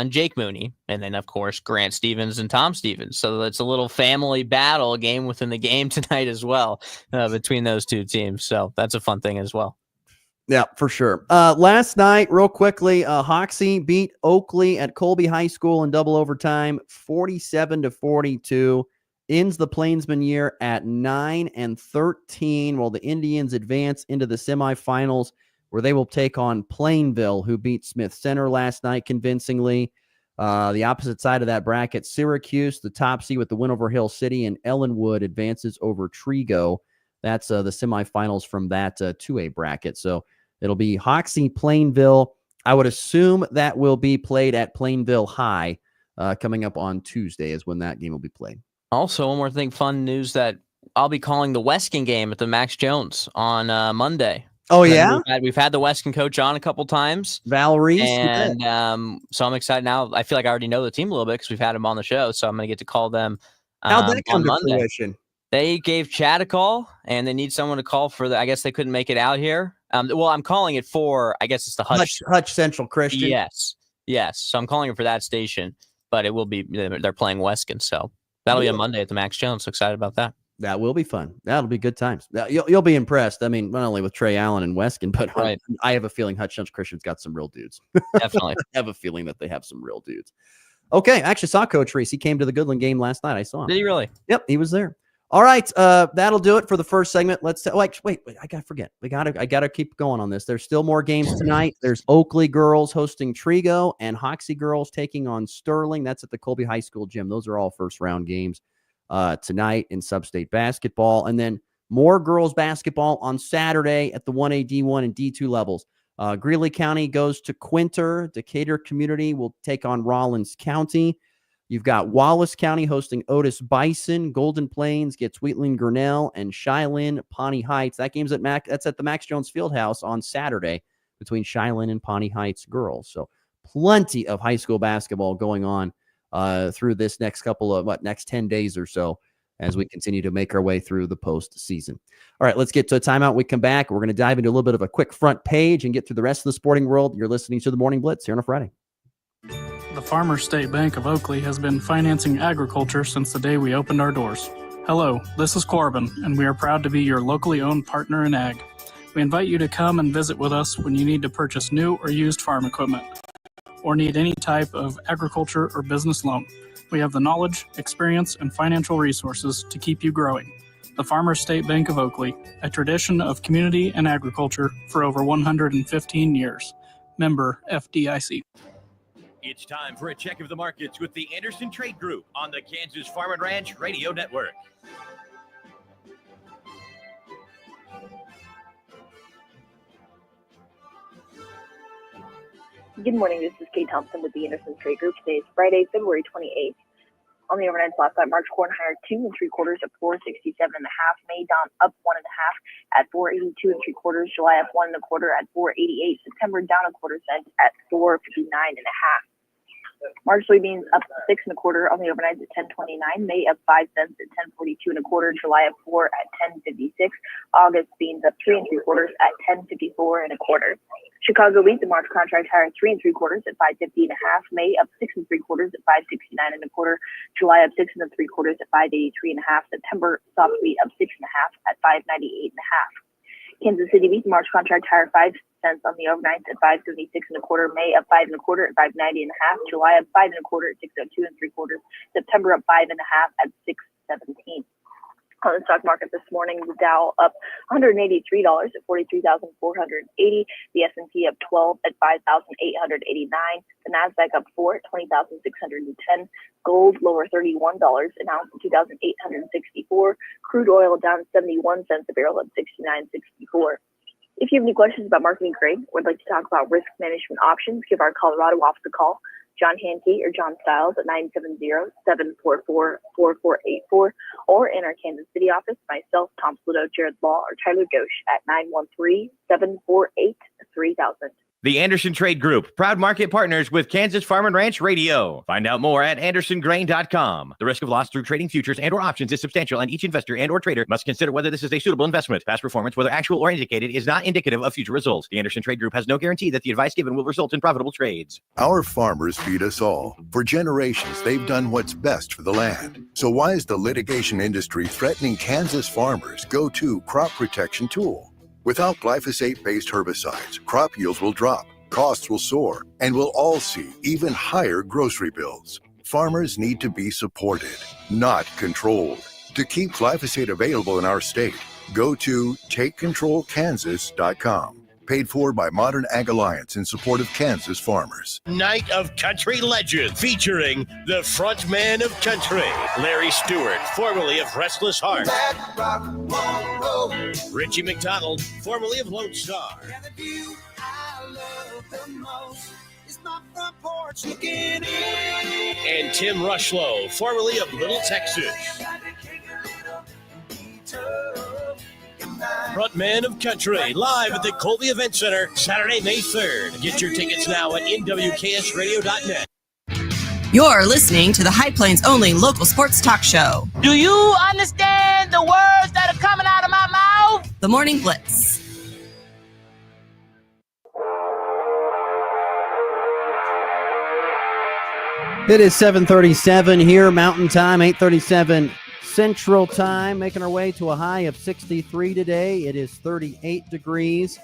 Jake Mooney. And then, of course, Grant Stevens and Tom Stevens. So it's a little family battle game within the game tonight as well between those 2 teams. So that's a fun thing as well. Yeah, for sure. Last night, real quickly, Hoxie beat Oakley at Colby High School in double overtime, 47-42. Ends the Plainsman year at 9-13, while the Indians advance into the semifinals, where they will take on Plainville, who beat Smith Center last night convincingly. The opposite side of that bracket, Syracuse, the top seed with the win over Hill City, and Ellenwood advances over Trigo. That's the semifinals from that 2A bracket. So it'll be Hoxie, Plainville. I would assume that will be played at Plainville High coming up on Tuesday is when that game will be played. Also, one more thing, fun news that I'll be calling the Weskin game at the Max Jones on Monday. Oh, yeah? We've had the Weskin coach on a couple times. Valerie. And so I'm excited now. I feel like I already know the team a little bit because we've had them on the show. So I'm going to get to call them How'd that come on to Monday. fruition? They gave Chad a call, and they need someone to call for I guess they couldn't make it out here. I'm calling it for, I guess it's the Hutch Central Christian. Yes. So I'm calling it for that station, but it will be, they're playing Weskin. So that'll be on Monday at the Max Jones. So excited about that. That will be fun. That'll be good times. You'll be impressed. I mean, not only with Trey Allen and Weskin, but right. I have a feeling Hutch Central Christian's got some real dudes. Definitely. I have a feeling that they have some real dudes. Okay. I actually saw Coach Reese. He came to the Goodland game last night. I saw him. Did he really? Yep. He was there. All right, that'll do it for the first segment. Let's wait, I gotta forget. I gotta keep going on this. There's still more games tonight. There's Oakley girls hosting Trigo and Hoxie girls taking on Sterling. That's at the Colby High School gym. Those are all first round games tonight in sub-state basketball, and then more girls basketball on Saturday at the 1A, D1, and D2 levels. Greeley County goes to Quinter. Decatur Community will take on Rollins County. You've got Wallace County hosting Otis Bison. Golden Plains gets Wheatland Grinnell, and Shiloh Pawnee Heights. That game's that's at the Max Jones Fieldhouse on Saturday between Shiloh and Pawnee Heights girls. So plenty of high school basketball going on through this next next 10 days or so as we continue to make our way through the postseason. All right, let's get to a timeout. We come back. We're going to dive into a little bit of a quick front page and get through the rest of the sporting world. You're listening to the Morning Blitz here on a Friday. The Farmers State Bank of Oakley has been financing agriculture since the day we opened our doors. Hello, this is Corbin, and we are proud to be your locally owned partner in ag. We invite you to come and visit with us when you need to purchase new or used farm equipment, or need any type of agriculture or business loan. We have the knowledge, experience, and financial resources to keep you growing. The Farmers State Bank of Oakley, a tradition of community and agriculture for over 115 years. Member FDIC. It's time for a check of the markets with the Anderson Trade Group on the Kansas Farm and Ranch Radio Network. Good morning. This is Kate Thompson with the Anderson Trade Group. Today is Friday, February 28th. On the overnights last night, March corn higher 2 3/4 at 467.5. May down up 1.5 at 482 3/4. July up 1 1/4 at 488. September down 1/4 cent at 459.5. March soybeans up 6 1/4 on the overnights at 10.29. May up 5 cents at 10.42 1/4. July up 4 at 10.56. August beans up 3 3/4 at 10.54 1/4. Chicago wheat, the March contract higher 3 3/4 at 550.5. May up 6 3/4 at 569 1/4. July up 6 3/4 at 583.5. September soft wheat up 6.5 at 598.5. Kansas City wheat, the March contract higher 5 cents on the overnight at 576 1/4. May up 5 1/4 at 590.5. July up 5 1/4 at 602 3/4. September up 5.5 at 617. On the stock market this morning, the Dow up $183 at 43,480. The S&P up 12 at 5,889. The Nasdaq up 4 at 20,610. Gold lower $31 an ounce at 2,864. Crude oil down 71 cents a barrel at 69.64. If you have any questions about marketing grade or would like to talk about risk management options, give our Colorado office a call. John Hankey or John Stiles at 970-744-4484, or in our Kansas City office, myself, Tom Pluto, Jared Law, or Tyler Ghosh at 913-748-3000. The Anderson Trade Group, proud market partners with Kansas Farm and Ranch Radio. Find out more at andersongrain.com. The risk of loss through trading futures and or options is substantial, and each investor and or trader must consider whether this is a suitable investment. Past performance, whether actual or indicated, is not indicative of future results. The Anderson Trade Group has no guarantee that the advice given will result in profitable trades. Our farmers feed us all. For generations, they've done what's best for the land. So why is the litigation industry threatening Kansas farmers' go-to crop protection tool? Without glyphosate-based herbicides, crop yields will drop, costs will soar, and we'll all see even higher grocery bills. Farmers need to be supported, not controlled. To keep glyphosate available in our state, go to TakeControlKansas.com. Paid for by Modern Ag Alliance in support of Kansas farmers. Night of Country Legend, featuring the front man of country, Larry Stewart, formerly of Restless Heart. Richie McDonald, formerly of Lone Star. And Tim Rushlow, formerly of Little Texas. Frontman of Country, live at the Colby Event Center, Saturday, May 3rd. Get your tickets now at nwksradio.net. You're listening to the High Plains only local sports talk show. Do you understand the words that are coming out of my mouth? The Morning Blitz. It is 7:37 here, Mountain Time, 8:37 Central Time, making our way to a high of 63 today. It is 38 degrees.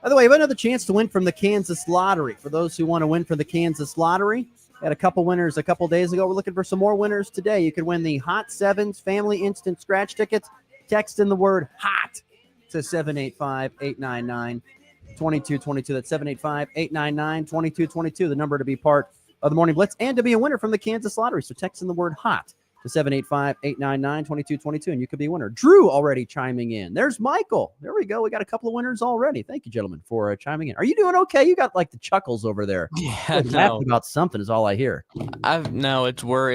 By the way, we have another chance to win from the Kansas Lottery. For those who want to win from the Kansas Lottery, had a couple winners a couple days ago. We're looking for some more winners today. You can win the Hot Sevens Family Instant Scratch Tickets. Text in the word HOT to 785-899-2222. That's 785-899-2222, the number to be part of the Morning Blitz and to be a winner from the Kansas Lottery. So text in the word HOT to 785-899-2222, and you could be a winner. Drew already chiming in. There's Michael. There we go. We got a couple of winners already. Thank you, gentlemen, for chiming in. Are you doing okay? You got like the chuckles over there. Yeah, laughing about something is all I hear. Are you we're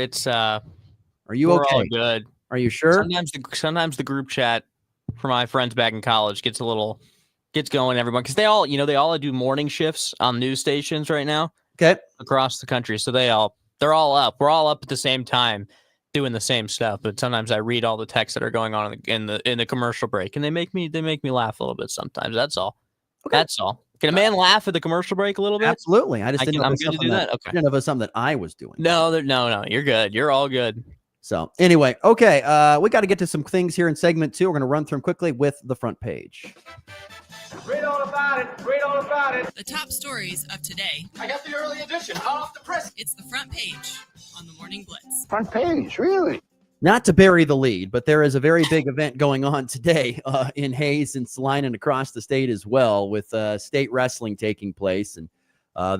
okay? All good. Are you sure? Sometimes the group chat for my friends back in college gets going, everyone, because they all do morning shifts on news stations right now. Okay. Across the country. So they're all up. We're all up at the same time doing the same stuff. But sometimes I read all the texts that are going on in the commercial break, and they make me laugh a little bit sometimes. That's all. Okay. That's all. Can a man laugh at the commercial break a little bit? Absolutely. I'm good to do that. Okay. I didn't know if it was something that I was doing. No, you're good. You're all good. So anyway, okay. We got to get to some things here in segment 2. We're going to run through them quickly with the front page. Read all about it. Read all about it. The top stories of today. I got the early edition hot off the press. It's the front page on the Morning Blitz. Front page, really? Not to bury the lead, but there is a very big event going on today in Hayes and Saline and across the state as well, with state wrestling taking place. And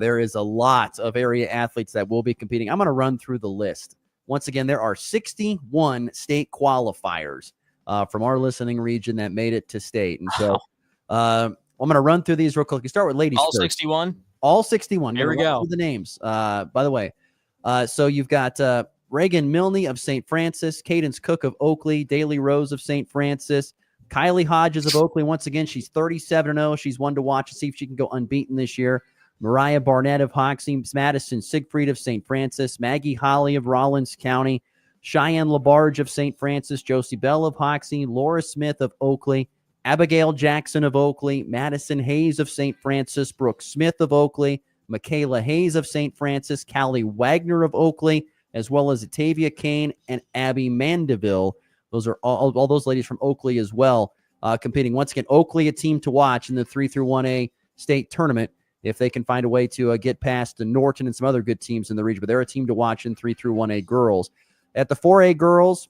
there is a lot of area athletes that will be competing. I'm going to run through the list. Once again, there are 61 state qualifiers from our listening region that made it to state. And so I'm going to run through these real quick. You start with ladies all first. 61? All 61. Here we go. The names. By the way, so you've got Reagan Milne of St. Francis, Cadence Cook of Oakley, Daly Rose of St. Francis, Kylie Hodges of Oakley. Once again, she's 37-0. She's one to watch to see if she can go unbeaten this year. Mariah Barnett of Hoxie, Madison Siegfried of St. Francis, Maggie Holly of Rollins County, Cheyenne Labarge of St. Francis, Josie Bell of Hoxie, Laura Smith of Oakley, Abigail Jackson of Oakley, Madison Hayes of St. Francis, Brooke Smith of Oakley, Michaela Hayes of St. Francis, Callie Wagner of Oakley, as well as Atavia Kane and Abby Mandeville. Those are all those ladies from Oakley as well, competing. Once again, Oakley, a team to watch in the 3-1A state tournament if they can find a way to get past the Norton and some other good teams in the region. But they're a team to watch in 3-1A girls. At the 4A girls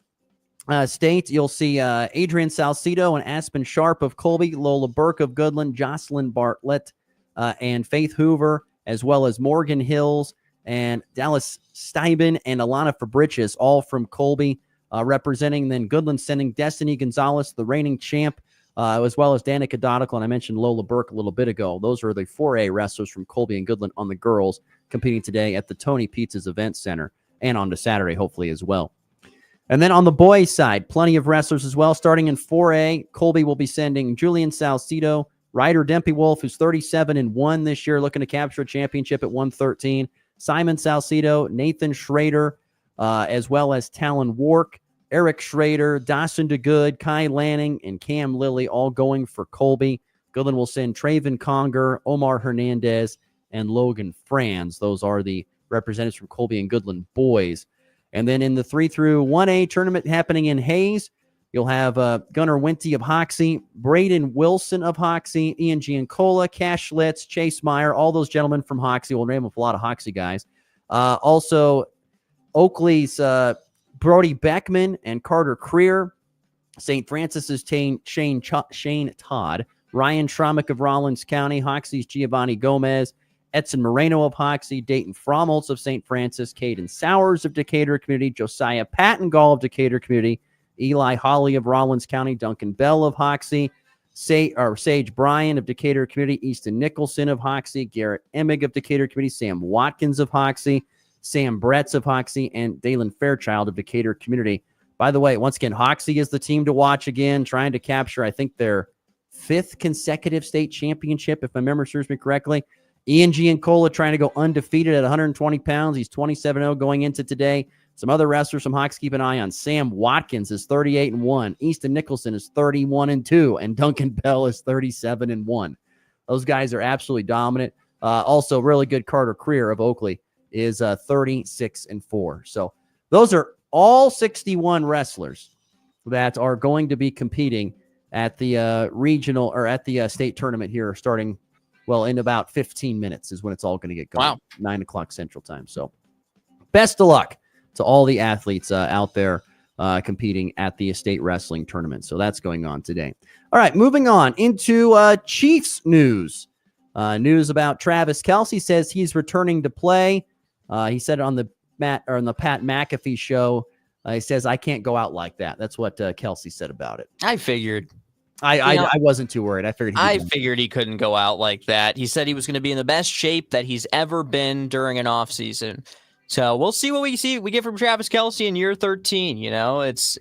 state, you'll see Adrian Salcido and Aspen Sharp of Colby, Lola Burke of Goodland, Jocelyn Bartlett and Faith Hoover, as well as Morgan Hills and Dallas Steiben and Alana Fabricius, all from Colby, representing. Then Goodland sending Destiny Gonzalez, the reigning champ, as well as Danica Dodical, and I mentioned Lola Burke a little bit ago. Those are the 4A wrestlers from Colby and Goodland on the girls competing today at the Tony Pizzas Event Center and on to Saturday, hopefully, as well. And then on the boys' side, plenty of wrestlers as well. Starting in 4A, Colby will be sending Julian Salcido, Ryder Dempy Wolf, who's 37-1 this year, looking to capture a championship at 113. Simon Salcido, Nathan Schrader, as well as Talon Wark, Eric Schrader, Dawson DeGood, Kai Lanning, and Cam Lilly, all going for Colby. Goodland will send Traven Conger, Omar Hernandez, and Logan Franz. Those are the representatives from Colby and Goodland boys. And then in the 3-1A tournament happening in Hayes, you'll have Gunnar Winty of Hoxie, Braden Wilson of Hoxie, Ian Giancola, Cash Litz, Chase Meyer, all those gentlemen from Hoxie. We'll name up a lot of Hoxie guys. Also, Oakley's Brody Beckman and Carter Creer, St. Francis's Shane Todd, Ryan Schromick of Rollins County, Hoxie's Giovanni Gomez, Edson Moreno of Hoxie, Dayton Fromholtz of St. Francis, Caden Sowers of Decatur Community, Josiah Pattengall of Decatur Community, Eli Holly of Rollins County, Duncan Bell of Hoxie, Sage Bryan of Decatur Community, Easton Nicholson of Hoxie, Garrett Emig of Decatur Community, Sam Watkins of Hoxie, Sam Bretz of Hoxie, and Dalen Fairchild of Decatur Community. By the way, once again, Hoxie is the team to watch again, trying to capture, I think, their 5th consecutive state championship, if my memory serves me correctly. Ian Giancola trying to go undefeated at 120 pounds. He's 27-0 going into today. Some other wrestlers from Hawks keep an eye on. Sam Watkins is 38-1. Easton Nicholson is 31-2. And Duncan Bell is 37-1. Those guys are absolutely dominant. Also, really good Carter Creer of Oakley is 36-4. So those are all 61 wrestlers that are going to be competing at the regional or at the state tournament here starting, well, in about 15 minutes is when it's all going to get going. Wow. 9 o'clock Central Time. So best of luck to all the athletes out there competing at the state wrestling tournament. So that's going on today. All right, moving on into Chiefs news. News about Travis Kelce says he's returning to play. He said on the Pat McAfee show, he says, I can't go out like that. That's what Kelce said about it. I figured. I wasn't too worried. I figured he couldn't go out like that. He said he was going to be in the best shape that he's ever been during an off season. So we'll see what we get from Travis Kelce in year 13. You know, it's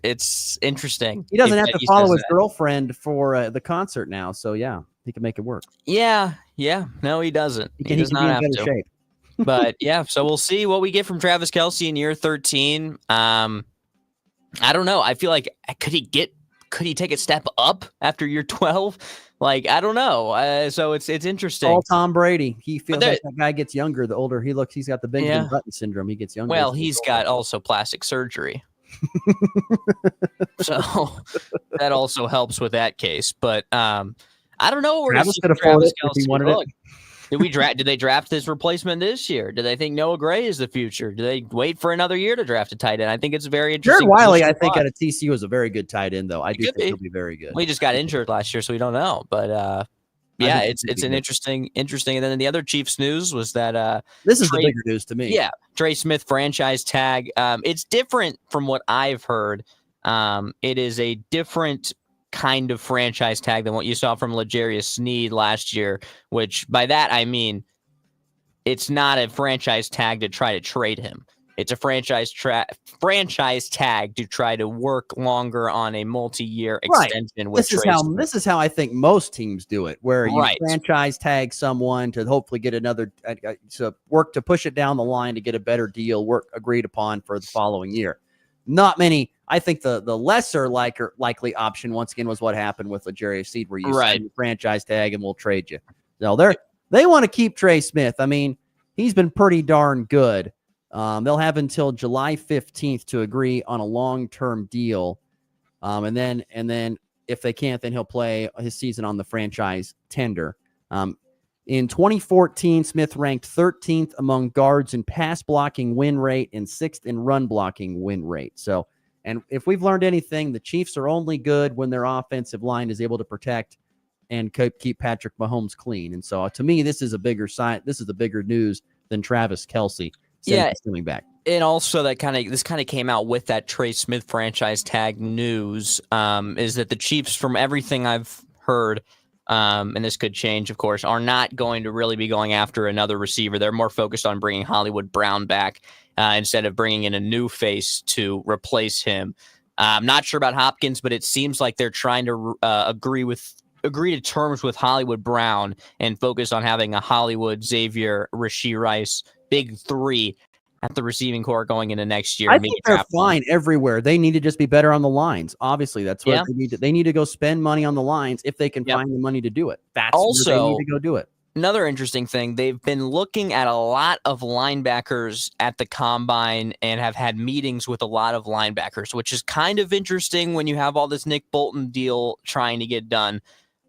interesting. He doesn't have to follow his girlfriend for the concert now. So yeah, he can make it work. Yeah. No, he doesn't. He does not have to. Shape. But yeah, so we'll see what we get from Travis Kelce in year 13. I don't know. I feel like could he take a step up after year 12? Like, I don't know. So it's interesting. All Tom Brady. He feels like that guy gets younger the older he looks. He's got the Benjamin Button syndrome. He gets younger. Well, he's got also plastic surgery. So that also helps with that case. But I don't know where Travis could afford it if he wanted it. Did they draft his replacement this year? Do they think Noah Gray is the future? Do they wait for another year to draft a tight end? I think it's very interesting. Jared Wiley, I think, out of TCU is a very good tight end, though. I do think he'll be very good. Well, he just got injured last year, so we don't know. But yeah, it's an interesting. And then the other Chiefs news was that this is the bigger news to me. Yeah, Trey Smith franchise tag. It's different from what I've heard. It is a different kind of franchise tag than what you saw from L'Jarius Sneed last year, which by that I mean it's not a franchise tag to try to trade him. It's a franchise tag to try to work longer on a multi-year extension with Trey Smith. This is how I think most teams do it, where you Right. franchise tag someone to hopefully get another to work to push it down the line to get a better deal agreed upon for the following year. Not many. I think the lesser likely option once again was what happened with L'Jarius Seed, where you sign your franchise tag and we'll trade you. No, they want to keep Trey Smith. I mean, he's been pretty darn good. They'll have until July 15th to agree on a long-term deal. And then if they can't, then he'll play his season on the franchise tender. In 2014, Smith ranked 13th among guards in pass blocking win rate and 6th in run blocking win rate. So, and if we've learned anything, the Chiefs are only good when their offensive line is able to protect and keep Patrick Mahomes clean. And so to me, this is a bigger sign. This is the bigger news than Travis Kelce. He's coming back. And also this kind of came out with that Trey Smith franchise tag news, is that the Chiefs, from everything I've heard, and this could change, of course, are not going to really be going after another receiver. They're more focused on bringing Hollywood Brown back instead of bringing in a new face to replace him. I'm not sure about Hopkins, but it seems like they're trying to agree to terms with Hollywood Brown and focus on having a Hollywood, Xavier, Rashee Rice, big three at the receiving core going into next year. I think they're fine everywhere. They need to just be better on the lines. Obviously, that's what they need to. They need to go spend money on the lines if they can find the money to do it. That's where they need to go do it. Another interesting thing, they've been looking at a lot of linebackers at the combine and have had meetings with a lot of linebackers, which is kind of interesting when you have all this Nick Bolton deal trying to get done.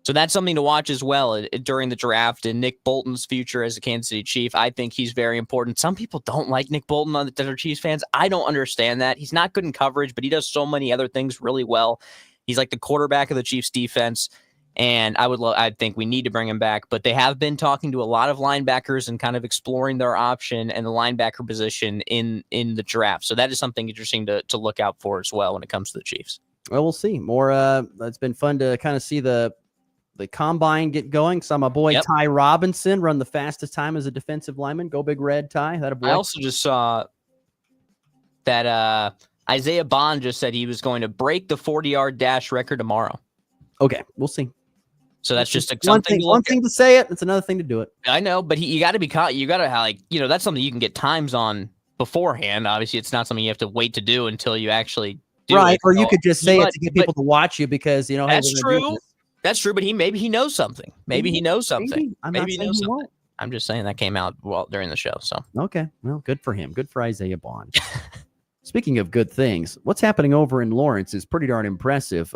So that's something to watch as well during the draft, and Nick Bolton's future as a Kansas City Chief. I think he's very important. Some people don't like Nick Bolton that are Chiefs fans. I don't understand that. He's not good in coverage, but he does so many other things really well. He's like the quarterback of the Chiefs defense, and I think we need to bring him back. But they have been talking to a lot of linebackers and kind of exploring their option and the linebacker position in the draft. So that is something interesting to look out for as well when it comes to the Chiefs. Well, we'll see. More. It's been fun to kind of see the combine get going. Saw my boy Ty Robinson run the fastest time as a defensive lineman. Go Big Red, Ty. I also just saw that Isaiah Bond just said he was going to break the 40-yard dash record tomorrow. Okay, we'll see. So that's just something. One thing to say it, it's another thing to do it. I know, but you got to be caught. You got to that's something you can get times on beforehand. Obviously, it's not something you have to wait to do until you actually do it. Or you could just say it to get people to watch you because that's true. That's true, but maybe he knows something. Maybe he knows something. Maybe he knows something. I'm just saying that came out during the show. So okay, well, good for him. Good for Isaiah Bond. Speaking of good things, what's happening over in Lawrence is pretty darn impressive.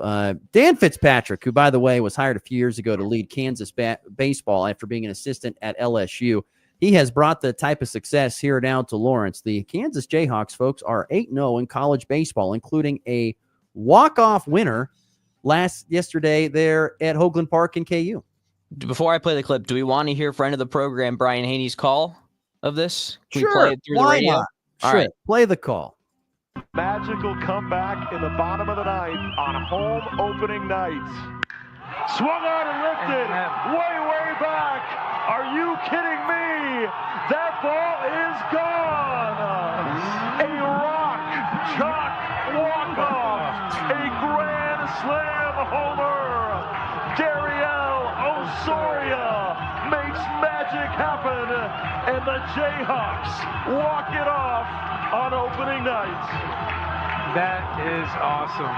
Dan Fitzpatrick, who by the way was hired a few years ago to lead Kansas baseball after being an assistant at LSU, he has brought the type of success here down to Lawrence. The Kansas Jayhawks, folks, are 8-0 in college baseball, including a walk-off winner yesterday there at Hoagland Park in KU. Before I play the clip, do we want to hear friend of the program Brian Haney's call of this? Can we Sure. play it through the radio? Not? All Sure. right. Play the call. Magical comeback in the bottom of the ninth on home opening night. Swung on and lifted way back. Are you kidding me? That ball is gone. A rock chalk walk-off. A grand slam homer. Dariel Osoria makes magic happen, and the Jayhawks walk it off on opening night. That is awesome.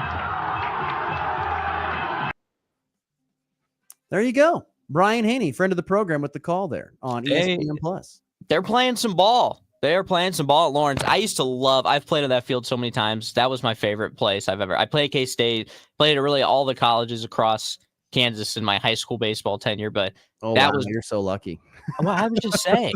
There you go. Brian Haney, friend of the program, with the call there on ESPN Plus. They're playing some ball. They're playing some ball at Lawrence. I've played at that field so many times. That was my favorite place I played at K-State, played at really all the colleges across Kansas in my high school baseball tenure, but you're so lucky. Well, I was just saying.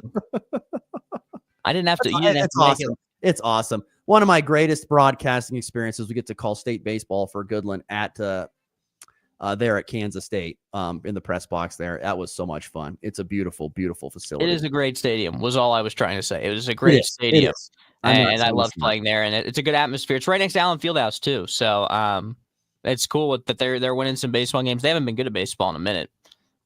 I didn't have to. It's awesome. It's awesome. One of my greatest broadcasting experiences. We get to call state baseball for Goodland at there at Kansas State in the press box there. That was so much fun. It's a beautiful, beautiful facility. It is a great stadium, was all I was trying to say. It was a great stadium. And I loved playing there. And it's a good atmosphere. It's right next to Allen Fieldhouse, too. So it's cool that they're winning some baseball games. They haven't been good at baseball in a minute.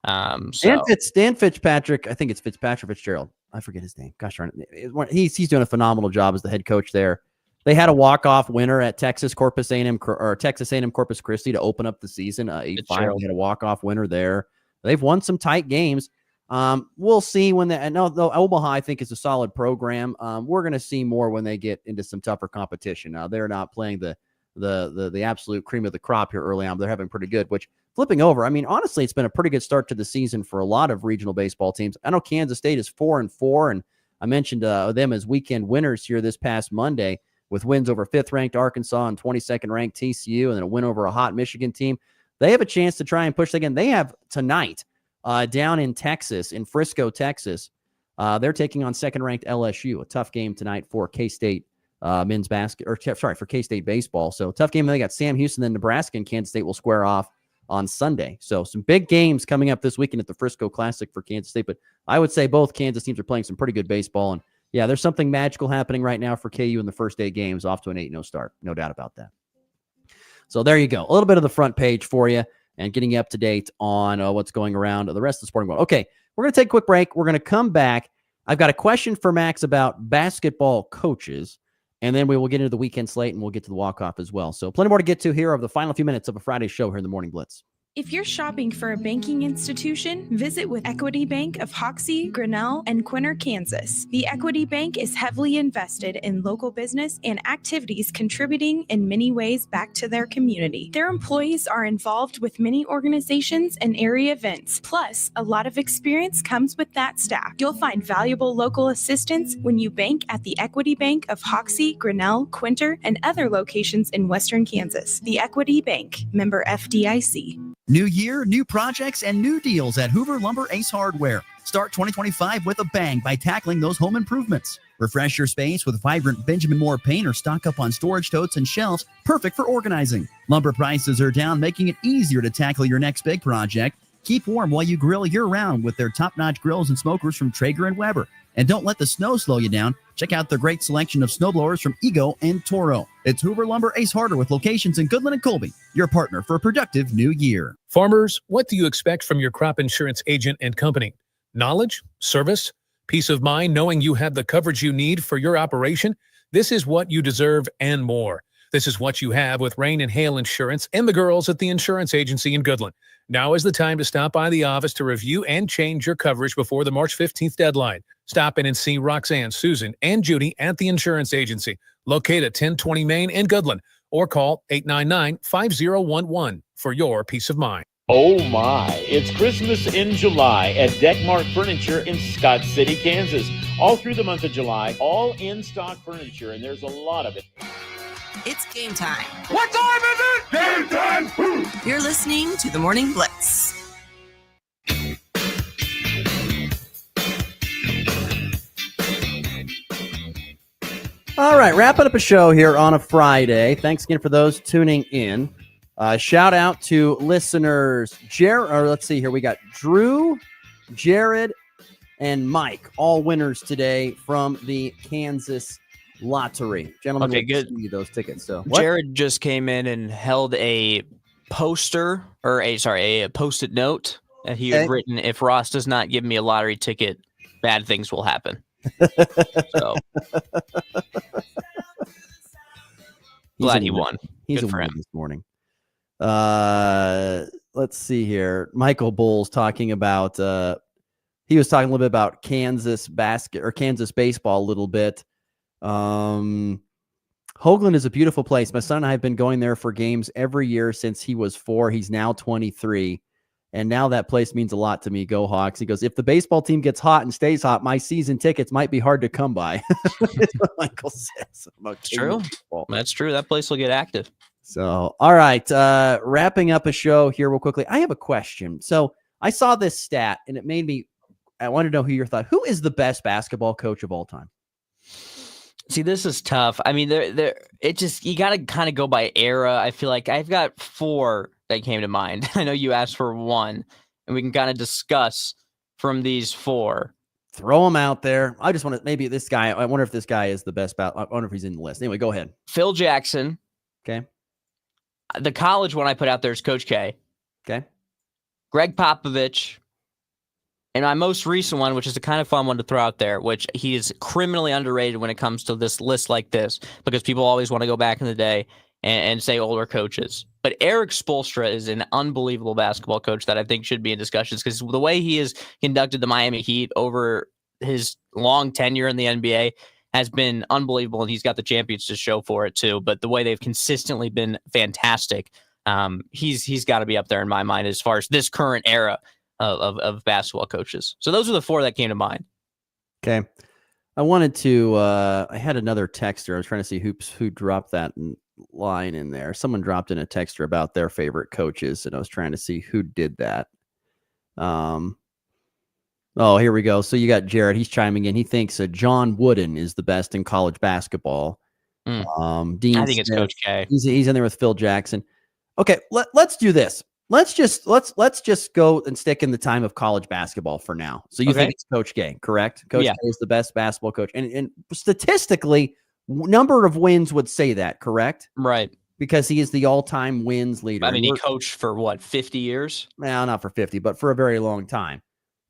Dan Fitzpatrick, I think it's Fitzpatrick Fitzgerald. I forget his name. Gosh darn it. He's doing a phenomenal job as the head coach there. They had a walk-off winner at Texas A&M Corpus Christi to open up the season. 8-5. They had a walk-off winner there. They've won some tight games. We'll see when Omaha, I think, is a solid program. We're going to see more when they get into some tougher competition. Now, they're not playing the absolute cream of the crop here early on, but they're having pretty good, which flipping over. I mean, honestly, it's been a pretty good start to the season for a lot of regional baseball teams. I know Kansas State is 4-4, and I mentioned them as weekend winners here this past Monday with wins over 5th-ranked Arkansas and 22nd-ranked TCU, and then a win over a hot Michigan team. They have a chance to try and push again. They have tonight down in Texas, in Frisco, Texas. They're taking on 2nd-ranked LSU. A tough game tonight for K-State for K-State baseball. So tough game. They got Sam Houston, then Nebraska and Kansas State will square off on Sunday. So some big games coming up this weekend at the Frisco Classic for Kansas State. But I would say both Kansas teams are playing some pretty good baseball. And yeah, there's something magical happening right now for KU in the first 8 games, off to an 8-0 start. No doubt about that. So there you go. A little bit of the front page for you and getting you up to date on what's going around the rest of the sporting world. Okay, we're going to take a quick break. We're going to come back. I've got a question for Max about basketball coaches, and then we will get into the weekend slate, and we'll get to the walk-off as well. So plenty more to get to here over the final few minutes of a Friday show here in the Morning Blitz. If you're shopping for a banking institution, visit with Equity Bank of Hoxie, Grinnell, and Quinter, Kansas. The Equity Bank is heavily invested in local business and activities contributing in many ways back to their community. Their employees are involved with many organizations and area events. Plus, a lot of experience comes with that staff. You'll find valuable local assistance when you bank at the Equity Bank of Hoxie, Grinnell, Quinter, and other locations in Western Kansas. The Equity Bank, member FDIC. New year, new projects, and new deals at Hoover Lumber Ace Hardware. Start 2025 with a bang by tackling those home improvements. Refresh your space with vibrant Benjamin Moore paint or stock up on storage totes and shelves, perfect for organizing. Lumber prices are down, making it easier to tackle your next big project. Keep warm while you grill year-round with their top-notch grills and smokers from Traeger and Weber. And don't let the snow slow you down. Check out their great selection of snowblowers from Ego and Toro. It's Hoover Lumber Ace Hardware with locations in Goodland and Colby, your partner for a productive new year. Farmers, what do you expect from your crop insurance agent and company? Knowledge, service, peace of mind knowing you have the coverage you need for your operation? This is what you deserve and more. This is what you have with Rain and Hail Insurance and the girls at the insurance agency in Goodland. Now is the time to stop by the office to review and change your coverage before the March 15th deadline. Stop in and see Roxanne, Susan, and Judy at the insurance agency, located at 1020 Main in Goodland, or call 899-5011 for your peace of mind. Oh my, it's Christmas in July at Deckmark Furniture in Scott City, Kansas. All through the month of July, all in-stock furniture, and there's a lot of it. It's game time. What time is it? Game time! You're listening to the Morning Blitz. All right, wrapping up a show here on a Friday. Thanks again for those tuning in. Shout out to listeners, let's see here. We got Drew, Jared, and Mike, all winners today from the Kansas Lottery. Gentlemen, okay, good. Give you those tickets. So Jared just came in and held a poster, or a post-it note that he had written, "If Ross does not give me a lottery ticket, bad things will happen." So glad he won. He's Good a for winner him this morning. Let's see here. Michael Bull's talking about he was talking a little bit about Kansas baseball a little bit. Hoagland is a beautiful place. My son and I have been going there for games every year since he was 4. He's now 23. And now that place means a lot to me. Go Hawks. He goes, if the baseball team gets hot and stays hot, my season tickets might be hard to come by. That's what Michael says. That's true. That's true. That place will get active. So, all right. Wrapping up a show here real quickly. I have a question. So I saw this stat and it made me, I want to know who your thought. Who is the best basketball coach of all time? See, this is tough. I mean, you got to kind of go by era. I feel like I've got 4 that came to mind. I know you asked for 1, and we can kind of discuss from these 4. Throw them out there. I just want to, maybe this guy, I wonder if this guy is the best. I wonder if he's in the list. Anyway, go ahead. Phil Jackson. Okay. The college one I put out there is Coach K. Okay. Greg Popovich. And my most recent one, which is a kind of fun one to throw out there, which he is criminally underrated when it comes to this list like this, because people always want to go back in the day and say older coaches. But Eric Spoelstra is an unbelievable basketball coach that I think should be in discussions, because the way he has conducted the Miami Heat over his long tenure in the NBA has been unbelievable, and he's got the champions to show for it too. But the way they've consistently been fantastic, he's got to be up there in my mind as far as this current era of basketball coaches. So those are the 4 that came to mind. Okay. I wanted to, I had another texter. I was trying to see who dropped that line in there. Someone dropped in a texter about their favorite coaches, and I was trying to see who did that. Oh, here we go. So you got Jared. He's chiming in. He thinks John Wooden is the best in college basketball. Dean I think it's Coach K. He's in there with Phil Jackson. Okay, let's do this. Let's just go and stick in the time of college basketball for now. So you think it's Coach K, correct? Coach K is the best basketball coach, and statistically, number of wins would say that, correct? Right. Because he is the all-time wins leader. I mean, he coached for what, 50 years? Well, not for 50, but for a very long time.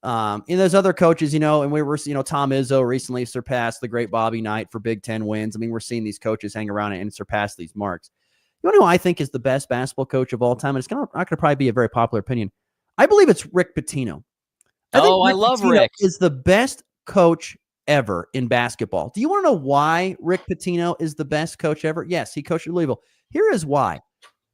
And there's other coaches, and we were, Tom Izzo recently surpassed the great Bobby Knight for Big Ten wins. I mean, we're seeing these coaches hang around and surpass these marks. You know who I think is the best basketball coach of all time? And it's not going to probably be a very popular opinion. I believe it's Rick Pitino. I love Pitino Rick. Is the best coach ever in basketball. Do you want to know why Rick Pitino is the best coach ever? Yes, he coached at Louisville. Here is why.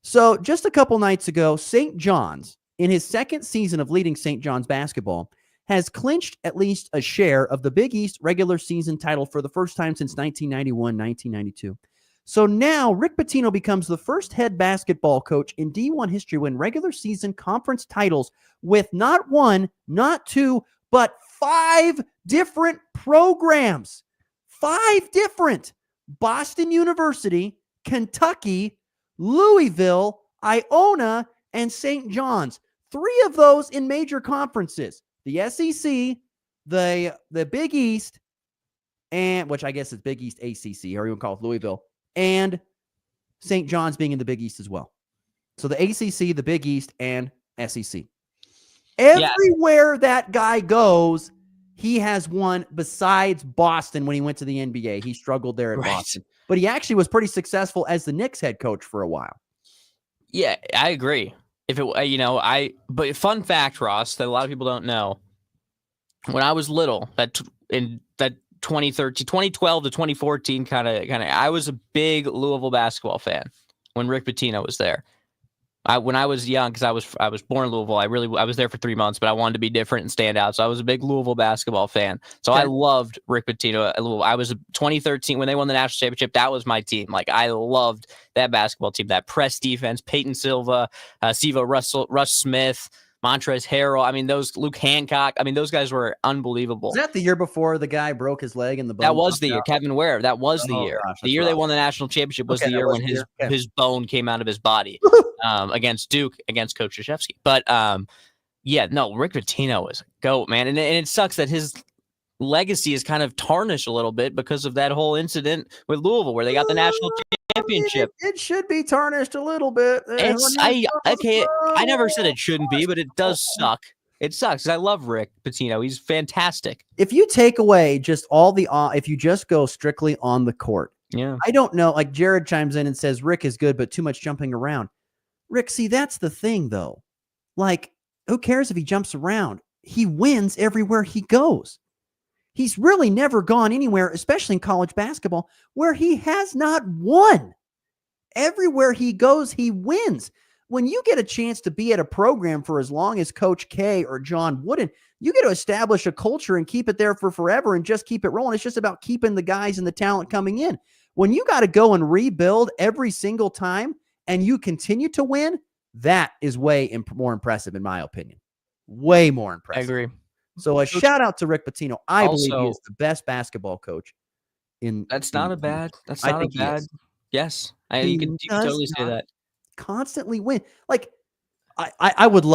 So just a couple nights ago, St. John's, in his second season of leading St. John's basketball, has clinched at least a share of the Big East regular season title for the first time since 1991-1992. So now Rick Pitino becomes the first head basketball coach in D1 history to win regular season conference titles with not 1, not 2, but 5 different programs. 5 different. Boston University, Kentucky, Louisville, Iona, and St. John's. 3 of those in major conferences. The SEC, the Big East, and which I guess is Big East ACC, or you would call it Louisville, and St. John's being in the Big East as well. So the ACC, the Big East, and SEC. Everywhere that guy goes, he has won, besides Boston when he went to the NBA. He struggled there at Boston. But he actually was pretty successful as the Knicks head coach for a while. Yeah, I agree. If it, but fun fact, Ross, that a lot of people don't know. When I was little, in 2013, 2012 to 2014, kind of, I was a big Louisville basketball fan when Rick Pitino was there. When I was young, because I was born in Louisville, I was there for 3 months, but I wanted to be different and stand out. So I was a big Louisville basketball fan. So I loved Rick Pitino at Louisville. I was 2013 when they won the national championship. That was my team. Like, I loved that basketball team, that press defense, Peyton Silva, Russ Smith, Montrezl Harrell. I mean, Luke Hancock. I mean, those guys were unbelievable. Was that the year before the guy broke his leg in the bone? That was the year. Kevin Ware. That was the year. Gosh, the year they won the national championship was the year when his bone came out of his body against Duke, against Coach Krzyzewski. But Rick Pitino is a GOAT, man. And it sucks that his legacy is kind of tarnished a little bit because of that whole incident with Louisville where they got the national championship. It should be tarnished a little bit. I never said it shouldn't be, but it does suck. It sucks because I love Rick Pitino. He's fantastic. If you take away just if you just go strictly on the court, I don't know. Like Jared chimes in and says Rick is good, but too much jumping around. Rick, see, that's the thing though. Like, who cares if he jumps around? He wins everywhere he goes. He's really never gone anywhere, especially in college basketball, where he has not won. Everywhere he goes, he wins. When you get a chance to be at a program for as long as Coach K or John Wooden, you get to establish a culture and keep it there for forever and just keep it rolling. It's just about keeping the guys and the talent coming in. When you got to go and rebuild every single time and you continue to win, that is way more impressive, in my opinion. Way more impressive. I agree. So a shout out to Rick Pitino. I believe he is the best basketball coach in. That's not a bad. Yes, you can totally say that. Constantly win. Like I would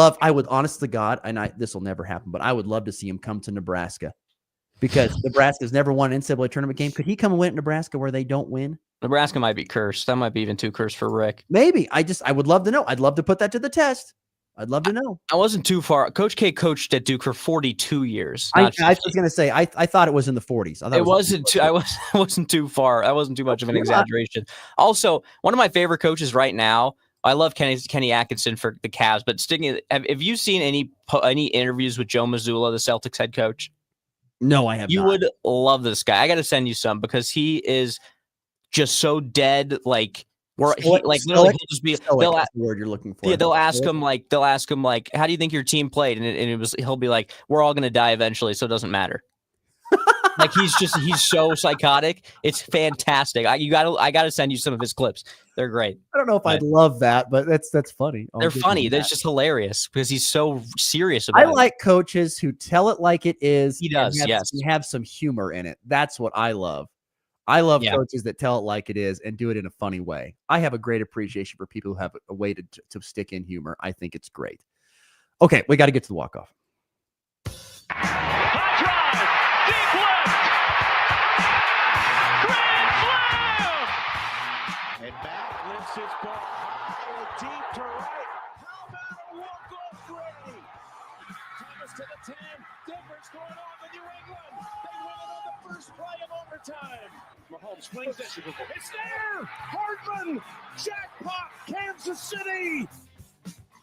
honest to God, and this will never happen, but I would love to see him come to Nebraska because Nebraska's never won an NCAA tournament game. Could he come and win at Nebraska where they don't win? Nebraska might be cursed. That might be even too cursed for Rick. Maybe. I would love to know. I'd love to put that to the test. I'd love to know. I wasn't too far. Coach K coached at Duke for 42 years. I was going to say, I thought it was in the 40s. I thought it wasn't too. I wasn't too far. I wasn't too much of an exaggeration. Also, one of my favorite coaches right now. I love Kenny Atkinson for the Cavs, but have you seen any interviews with Joe Mazzulla, the Celtics head coach? No, I have not. You would love this guy. I got to send you some because he is just so dead. Like he'll just be. That's the word you're looking for. Yeah, they'll ask him like, how do you think your team played? And he'll be like, we're all gonna die eventually, so it doesn't matter. Like he's so psychotic. It's fantastic. I gotta send you some of his clips. They're great. I don't know if I'd love that, but that's funny. They're funny. That's just hilarious because he's so serious about it. I like coaches who tell it like it is. He does, yes. And have some humor in it. That's what I love. I love coaches that tell it like it is and do it in a funny way. I have a great appreciation for people who have a way to stick in humor. I think it's great. Okay, we got to get to the walk-off. And back lifts his ball high, deep to right. How about a walk-off three? Thomas to the 10. Difference going on with New England. They win it on the first play of overtime. Mahomes swings it. It's there. Hardman. Jackpot. Kansas City.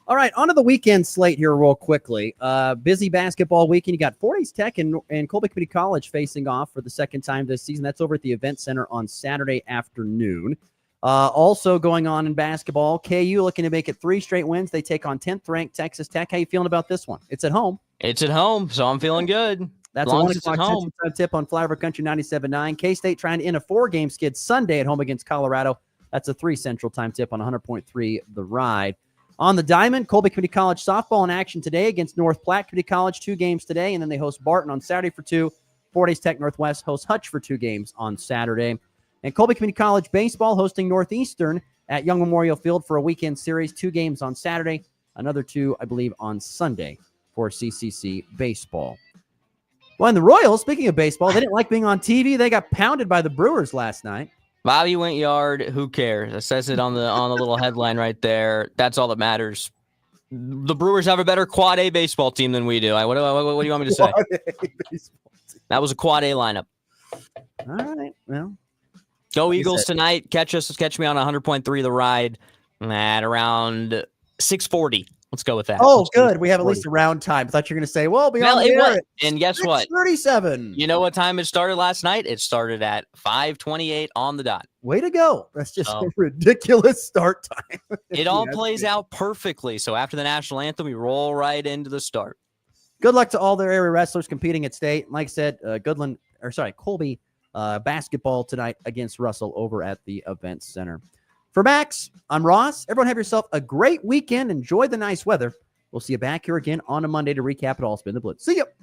All right, on to the weekend slate here real quickly. Busy basketball weekend. You got Fort Hays Tech and Colby Community College facing off for the second time this season. That's over at the Event Center on Saturday afternoon. Also going on in basketball, KU looking to make it 3 straight wins. They take on 10th-ranked Texas Tech. How you feeling about this one? It's at home. It's at home, so I'm feeling good. That's a 1 o'clock Central Time tip on Flyover Country 97.9. K-State trying to end a 4-game skid Sunday at home against Colorado. That's a 3 Central Time tip on 100.3 The Ride. On the diamond, Colby Community College softball in action today against North Platte Community College, 2 games today, and then they host Barton on Saturday for 2. Fort Hays Tech Northwest hosts Hutch for 2 games on Saturday. And Colby Community College baseball hosting Northeastern at Young Memorial Field for a weekend series, 2 games on Saturday, another 2, I believe, on Sunday for CCC baseball. Well, and the Royals, speaking of baseball, they didn't like being on TV. They got pounded by the Brewers last night. Bobby went yard. Who cares? It says it on the little headline right there. That's all that matters. The Brewers have a better quad A baseball team than we do. What do you want me to say? That was a quad A lineup. All right. Well, go Eagles tonight. Catch me on 100.3 The Ride at around 6:40. Let's go with that. Oh, good. We have at least a round time. I thought you were going to say, well, and guess what? 37. You know what time it started last night? It started at 5:28 on the dot. Way to go. That's just a ridiculous start time. It all plays out perfectly. So after the national anthem, we roll right into the start. Good luck to all their area wrestlers competing at state. Like I said, Colby basketball tonight against Russell over at the Event Center. For Max, I'm Ross. Everyone have yourself a great weekend. Enjoy the nice weather. We'll see you back here again on a Monday to recap it all. Spin the Blitz. See ya.